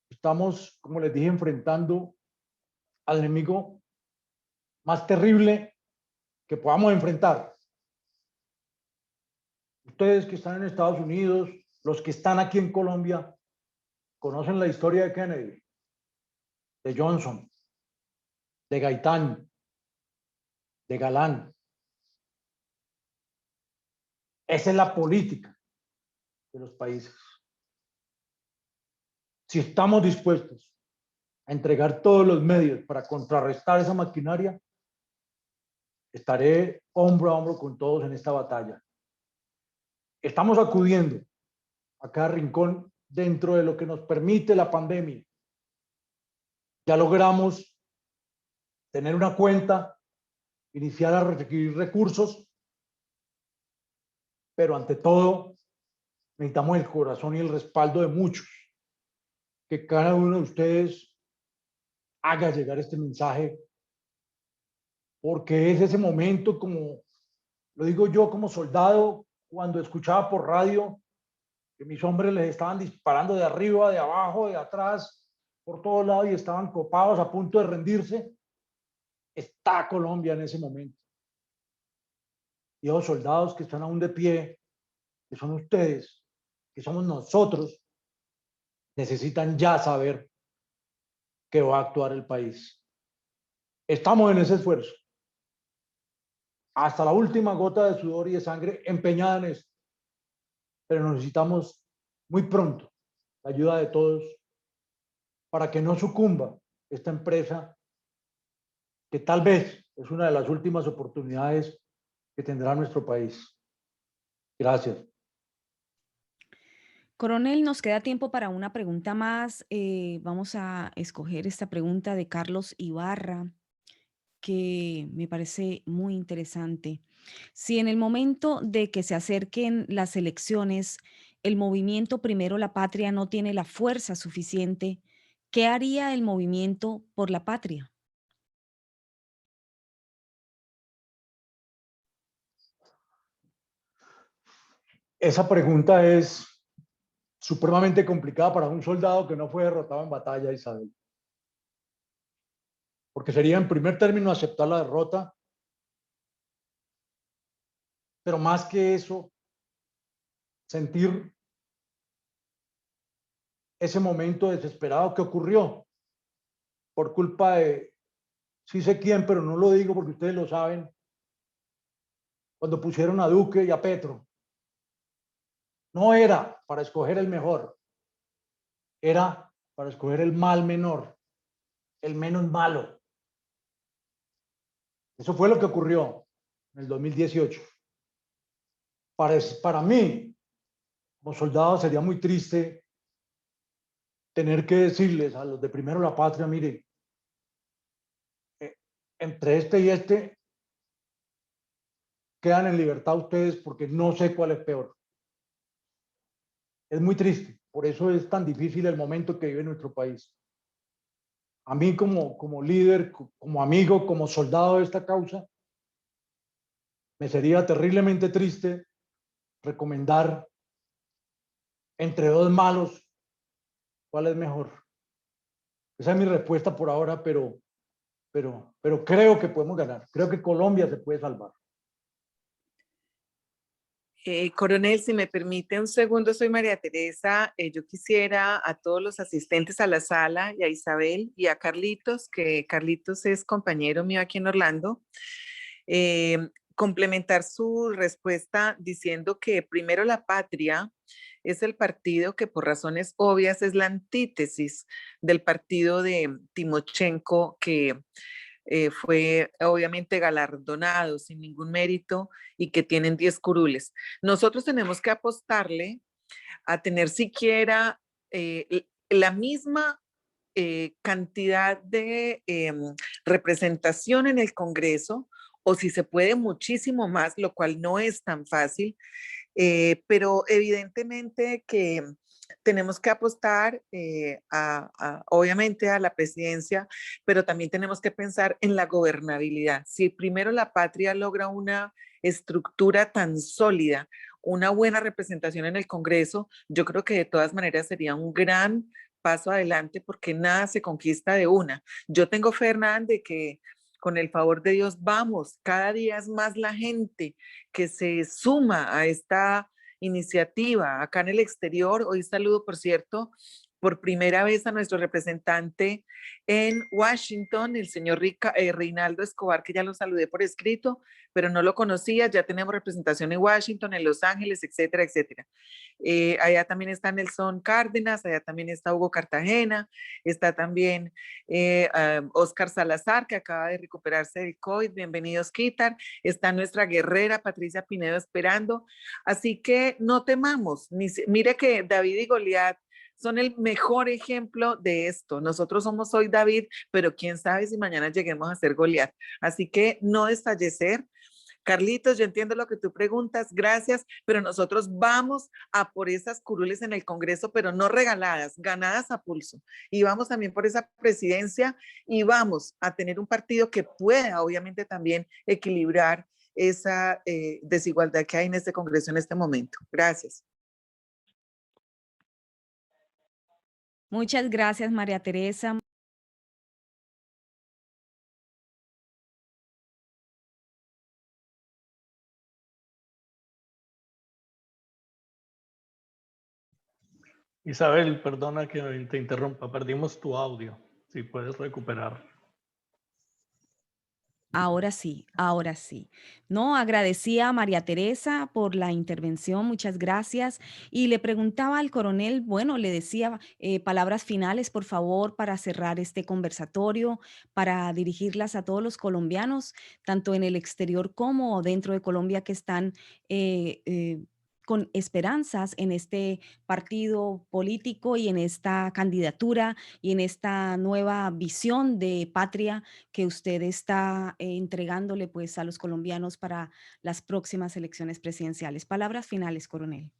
Estamos, como les dije, enfrentando al enemigo más terrible que podamos enfrentar. Ustedes que están en Estados Unidos, los que están aquí en Colombia, conocen la historia de Kennedy, de Johnson, de Gaitán, de Galán. Esa es la política de los países. Si estamos dispuestos a entregar todos los medios para contrarrestar esa maquinaria, estaré hombro a hombro con todos en esta batalla. Estamos acudiendo a cada rincón dentro de lo que nos permite la pandemia. Ya logramos tener una cuenta, iniciar a requerir recursos, pero ante todo necesitamos el corazón y el respaldo de muchos. Que cada uno de ustedes haga llegar este mensaje, porque es ese momento, como lo digo yo como soldado, cuando escuchaba por radio que mis hombres les estaban disparando de arriba, de abajo, de atrás, por todos lados y estaban copados a punto de rendirse. Está Colombia en ese momento. Y los soldados que están aún de pie, que son ustedes, que somos nosotros, necesitan ya saber que va a actuar el país. Estamos en ese esfuerzo. Hasta la última gota de sudor y de sangre empeñada en esto. Pero necesitamos muy pronto la ayuda de todos para que no sucumba esta empresa, que tal vez es una de las últimas oportunidades que tendrá nuestro país. Gracias. Coronel, nos queda tiempo para una pregunta más. Vamos a escoger esta pregunta de Carlos Ibarra, que me parece muy interesante. Si en el momento de que se acerquen las elecciones, el movimiento Primero la Patria no tiene la fuerza suficiente, ¿qué haría el movimiento por la patria? Esa pregunta es supremamente complicada para un soldado que no fue derrotado en batalla, Isabel. Porque sería en primer término aceptar la derrota, pero más que eso, sentir ese momento desesperado que ocurrió por culpa de, sí sé quién, pero no lo digo porque ustedes lo saben, cuando pusieron a Duque y a Petro. No era para escoger el mejor, era para escoger el mal menor, el menos malo. Eso fue lo que ocurrió en el 2018. Para mí, como soldado, sería muy triste tener que decirles a los de Primero la Patria, mire, entre este y este, quedan en libertad ustedes porque no sé cuál es peor. Es muy triste, por eso es tan difícil el momento que vive nuestro país. A mí como líder, como amigo, como soldado de esta causa, me sería terriblemente triste recomendar entre dos malos cuál es mejor. Esa es mi respuesta por ahora, pero creo que podemos ganar. Creo que Colombia se puede salvar. Coronel, si me permite un segundo, soy María Teresa. Yo quisiera a todos los asistentes a la sala y a Isabel y a Carlitos, que Carlitos es compañero mío aquí en Orlando, complementar su respuesta diciendo que Primero la Patria es el partido que por razones obvias es la antítesis del partido de Timochenko, que fue obviamente galardonado sin ningún mérito y que tienen 10 curules. Nosotros tenemos que apostarle a tener siquiera la misma cantidad de representación en el Congreso, o si se puede muchísimo más, lo cual no es tan fácil, pero evidentemente que tenemos que apostar obviamente a la presidencia, pero también tenemos que pensar en la gobernabilidad. Si primero la patria logra una estructura tan sólida, una buena representación en el Congreso, yo creo que de todas maneras sería un gran paso adelante porque nada se conquista de una. Yo tengo fe, Hernán, de que con el favor de Dios vamos, cada día es más la gente que se suma a esta iniciativa acá en el exterior. Hoy saludo, por cierto, por primera vez a nuestro representante en Washington, el señor Reinaldo Escobar, que ya lo saludé por escrito, pero no lo conocía. Ya tenemos representación en Washington, en Los Ángeles, etcétera, etcétera. Allá también está Nelson Cárdenas, allá también está Hugo Cartagena, está también Oscar Salazar, que acaba de recuperarse del COVID. Bienvenidos, Kitar. Está nuestra guerrera Patricia Pinedo esperando. Así que no temamos. Mire que David y Goliat son el mejor ejemplo de esto. Nosotros somos hoy David, pero quién sabe si mañana lleguemos a ser Goliat. Así que no desfallecer. Carlitos, yo entiendo lo que tú preguntas, gracias, pero nosotros vamos a por esas curules en el Congreso, pero no regaladas, ganadas a pulso. Y vamos también por esa presidencia y vamos a tener un partido que pueda, obviamente, también equilibrar esa desigualdad que hay en este Congreso en este momento. Gracias. Muchas gracias, María Teresa. Isabel, perdona que te interrumpa, perdimos tu audio. Si puedes recuperar. Ahora sí, ahora sí. No, agradecía a María Teresa por la intervención, muchas gracias. Y le preguntaba al coronel, bueno, le decía palabras finales, por favor, para cerrar este conversatorio, para dirigirlas a todos los colombianos, tanto en el exterior como dentro de Colombia, que están con esperanzas en este partido político y en esta candidatura y en esta nueva visión de patria que usted está entregándole pues a los colombianos para las próximas elecciones presidenciales. Palabras finales, coronel.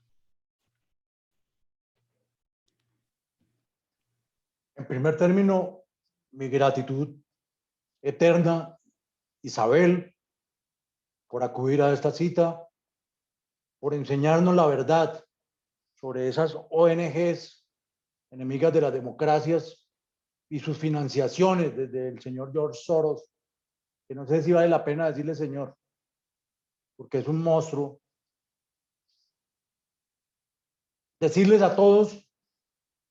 En primer término, mi gratitud eterna, Isabel, por acudir a esta cita, por enseñarnos la verdad sobre esas ONGs enemigas de las democracias y sus financiaciones desde el señor George Soros, que no sé si vale la pena decirle señor, porque es un monstruo. Decirles a todos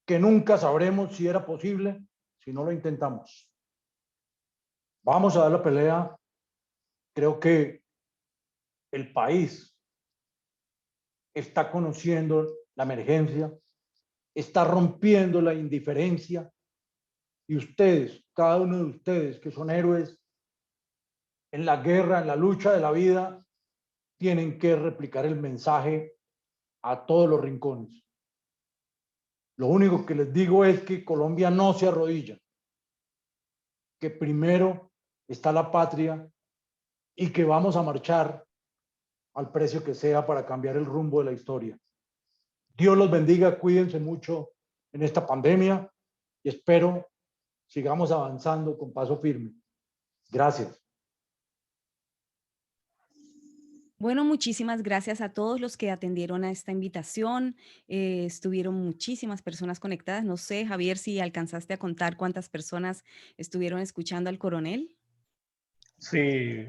que nunca sabremos si era posible si no lo intentamos. Vamos a dar la pelea. Creo que el país está conociendo la emergencia, está rompiendo la indiferencia y ustedes, cada uno de ustedes que son héroes en la guerra, en la lucha de la vida, tienen que replicar el mensaje a todos los rincones. Lo único que les digo es que Colombia no se arrodilla, que primero está la patria y que vamos a marchar al precio que sea para cambiar el rumbo de la historia. Dios los bendiga, cuídense mucho en esta pandemia y espero sigamos avanzando con paso firme. Gracias. Bueno, muchísimas gracias a todos los que atendieron a esta invitación. Estuvieron muchísimas personas conectadas. No sé, Javier, si alcanzaste a contar cuántas personas estuvieron escuchando al coronel. Sí,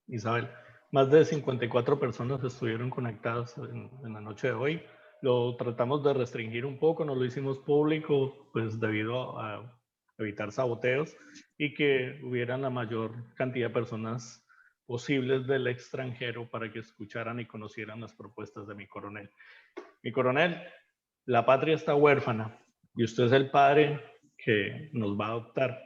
Isabel, más de 54 personas estuvieron conectadas en la noche de hoy. Lo tratamos de restringir un poco, no lo hicimos público, pues debido a evitar saboteos y que hubieran la mayor cantidad de personas posibles del extranjero para que escucharan y conocieran las propuestas de mi coronel. Mi coronel, la patria está huérfana y usted es el padre que nos va a adoptar.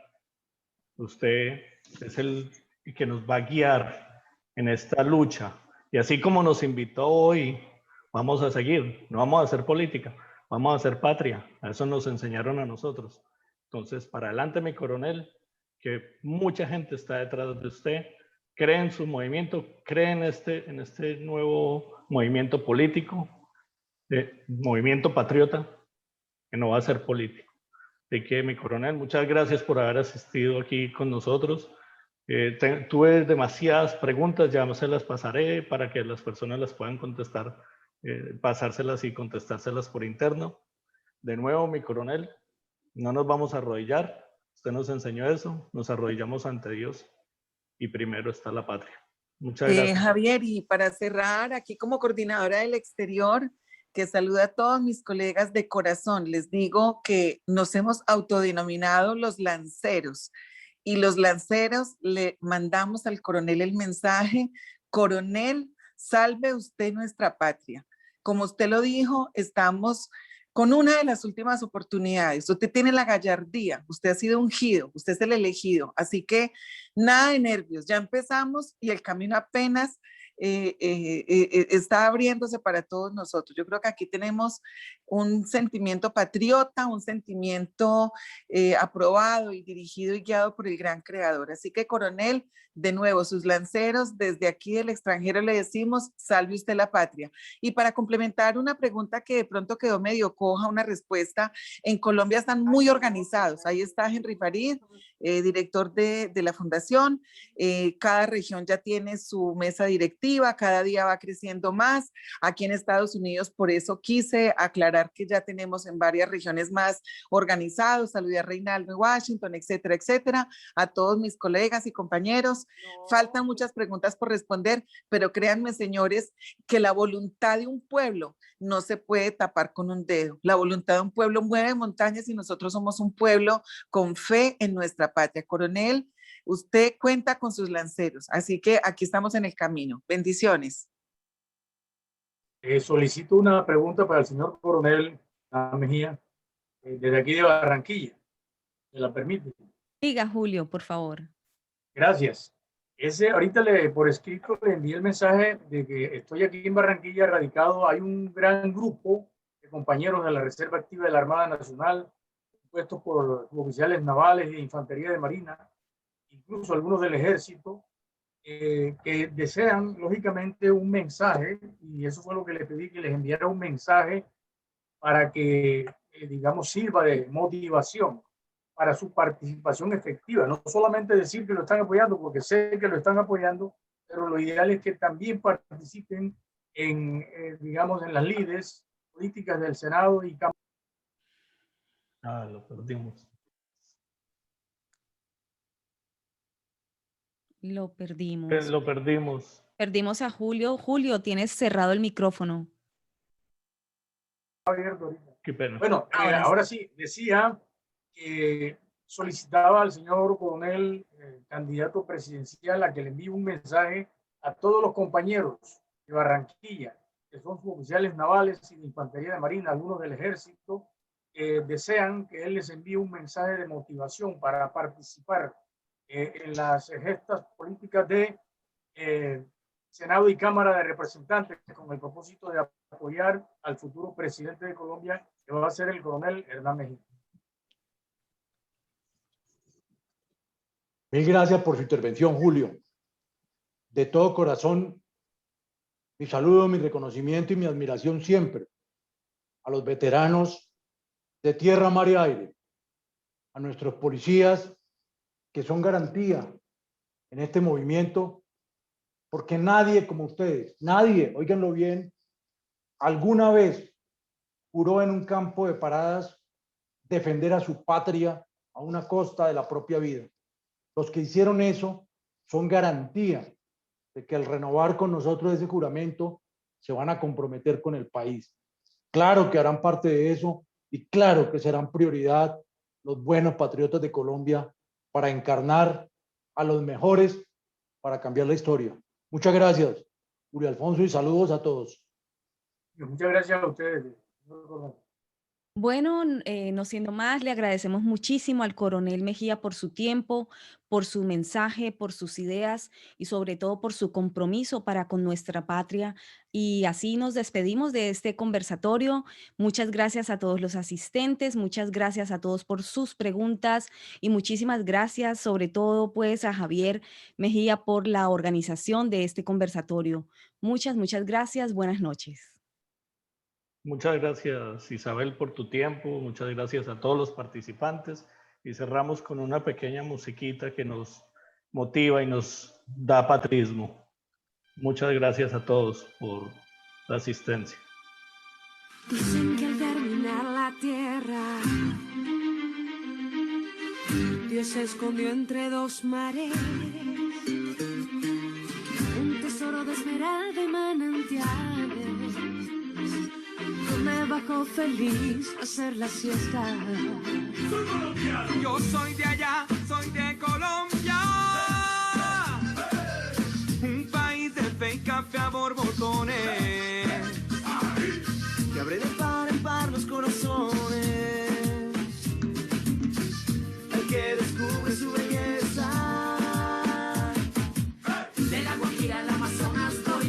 Usted es el que nos va a guiar en esta lucha. Y así como nos invitó hoy, vamos a seguir. No vamos a hacer política, vamos a hacer patria. A eso nos enseñaron a nosotros. Entonces, para adelante, mi coronel, que mucha gente está detrás de usted. Cree en su movimiento, cree en este nuevo movimiento político, movimiento patriota, que no va a ser político. De que mi coronel, muchas gracias por haber asistido aquí con nosotros. Tuve demasiadas preguntas, ya se las pasaré para que las personas las puedan contestar, pasárselas y contestárselas por interno. De nuevo, mi coronel, no nos vamos a arrodillar. Usted nos enseñó eso, nos arrodillamos ante Dios y primero está la patria. Muchas gracias. Javier, y para cerrar, aquí como coordinadora del exterior, que saluda a todos mis colegas de corazón, les digo que nos hemos autodenominado los lanceros y los lanceros le mandamos al coronel el mensaje: coronel, salve usted nuestra patria. Como usted lo dijo, estamos con una de las últimas oportunidades. Usted tiene la gallardía, usted ha sido ungido, usted es el elegido, así que nada de nervios, ya empezamos y el camino apenas está abriéndose para todos nosotros. Yo creo que aquí tenemos un sentimiento patriota, un sentimiento aprobado y dirigido y guiado por el gran creador. Así que, coronel, de nuevo, sus lanceros, desde aquí del extranjero le decimos, salve usted la patria. Y para complementar una pregunta que de pronto quedó medio coja, una respuesta, en Colombia están muy organizados. Ahí está Henry Farid, director de la fundación. Cada región ya tiene su mesa directiva, cada día va creciendo más. Aquí en Estados Unidos, por eso quise aclarar que ya tenemos en varias regiones más organizados. Saludé a Reinaldo en Washington, etcétera, etcétera, a todos mis colegas y compañeros. Faltan muchas preguntas por responder, pero créanme, señores, que la voluntad de un pueblo no se puede tapar con un dedo. La voluntad de un pueblo mueve montañas y nosotros somos un pueblo con fe en nuestra patria. Coronel, usted cuenta con sus lanceros, así que aquí estamos en el camino. Bendiciones. Solicito una pregunta para el señor coronel Mejía, desde aquí de Barranquilla. ¿Me la permite? Diga, Julio, por favor. Gracias. Ahorita por escrito le envié el mensaje de que estoy aquí en Barranquilla radicado. Hay un gran grupo de compañeros de la Reserva Activa de la Armada Nacional, compuestos por oficiales navales de Infantería de Marina, incluso algunos del Ejército, que desean, lógicamente, un mensaje, y eso fue lo que le pedí, que les enviara un mensaje para que, digamos, sirva de motivación para su participación efectiva. No solamente decir que lo están apoyando, porque sé que lo están apoyando, pero lo ideal es que también participen en, digamos, en las lides políticas del Senado y Cámara. Lo perdimos. Lo perdimos. Lo perdimos. Perdimos a Julio. Julio, tienes cerrado el micrófono. Qué pena. Bueno, ahora sí, decía que solicitaba al señor coronel candidato presidencial a que le envíe un mensaje a todos los compañeros de Barranquilla, que son oficiales navales y de Infantería de Marina, algunos del Ejército, que desean que él les envíe un mensaje de motivación para participar en las gestas políticas de Senado y Cámara de Representantes, con el propósito de apoyar al futuro presidente de Colombia, que va a ser el coronel Hernán Mejía. Mil gracias por su intervención, Julio. De todo corazón, mi saludo, mi reconocimiento y mi admiración siempre a los veteranos de tierra, mar y aire, a nuestros policías que son garantía en este movimiento, porque nadie como ustedes, nadie, óiganlo bien, alguna vez juró en un campo de paradas defender a su patria a una costa de la propia vida. Los que hicieron eso son garantía de que al renovar con nosotros ese juramento se van a comprometer con el país. Claro que harán parte de eso y claro que serán prioridad los buenos patriotas de Colombia para encarnar a los mejores para cambiar la historia. Muchas gracias, Julio Alfonso, y saludos a todos. Muchas gracias a ustedes. Bueno, no siendo más, le agradecemos muchísimo al coronel Mejía por su tiempo, por su mensaje, por sus ideas y sobre todo por su compromiso para con nuestra patria. Y así nos despedimos de este conversatorio. Muchas gracias a todos los asistentes, muchas gracias a todos por sus preguntas y muchísimas gracias sobre todo pues a Javier Mejía por la organización de este conversatorio. Muchas gracias. Buenas noches. Muchas gracias, Isabel, por tu tiempo. Muchas gracias a todos los participantes. Y cerramos con una pequeña musiquita que nos motiva y nos da patriotismo. Muchas gracias a todos por la asistencia. Dicen que al terminar la tierra, Dios se escondió entre dos mares, un tesoro de esmeralda y manantiales. Yo me bajo feliz a hacer la siesta. Soy colombiano. Yo soy de allá, soy de Colombia. Un país de fe y café a borbotones. Que abre de par en par los corazones. El que descubre su belleza. De la Guajira al Amazonas, doy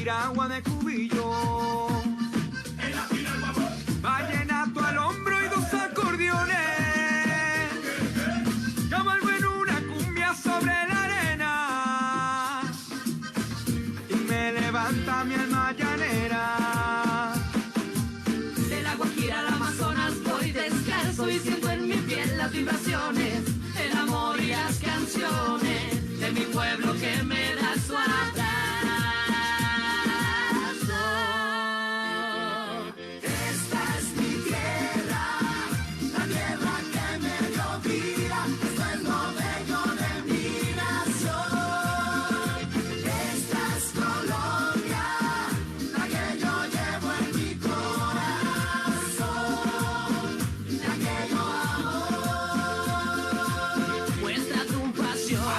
piragua de cubillo. Vallenato al hombro y dos acordeones. Yo vuelvo en una cumbia sobre la arena y me levanta mi alma llanera. De la Guajira al Amazonas voy descalzo y siento en mi piel las vibraciones, el amor y las canciones de mi pueblo que me da su abrazo. Esta es mi tierra, la tierra que me dio vida, esto es lo bello de mi nación. Esta es Colombia, la que yo llevo en mi corazón, la que yo amo. Muestra tu pasión.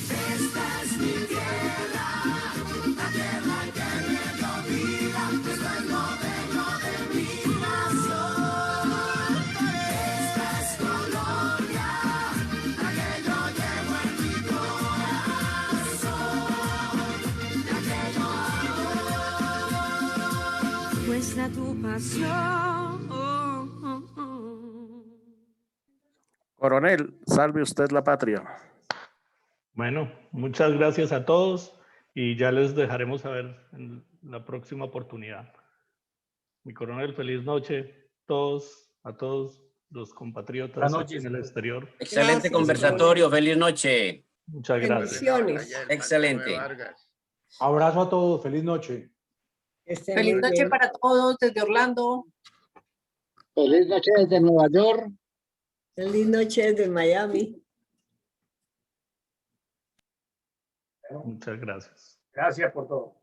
Esta es mi tierra, la tierra que me dio vida, esto es lo bello de mi nación. Esta es Colombia, la que yo llevo en mi corazón, la que yo amo. Muestra tu pasión. Coronel, salve usted la patria. Bueno, muchas gracias a todos y ya les dejaremos saber en la próxima oportunidad. Mi coronel, feliz noche a todos los compatriotas Buenas aquí noches. en el exterior. Excelente conversatorio, feliz noche. Muchas gracias. Excelente. Abrazo a todos, feliz noche. Feliz noche para todos desde Orlando. Feliz noche desde Nueva York. Feliz noche desde Miami. Muchas gracias. Gracias por todo.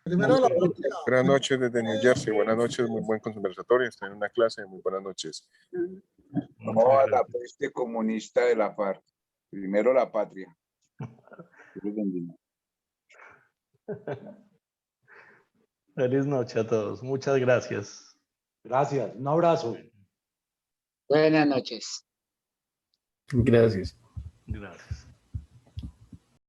Buenas noches desde New Jersey. Buenas noches, muy buen conversatorio. Estoy en una clase. Muy buenas noches. No a la peste comunista de la FARC. Primero la patria. Feliz noche a todos. Muchas gracias. Gracias. Un abrazo. Buenas noches. Gracias. Gracias.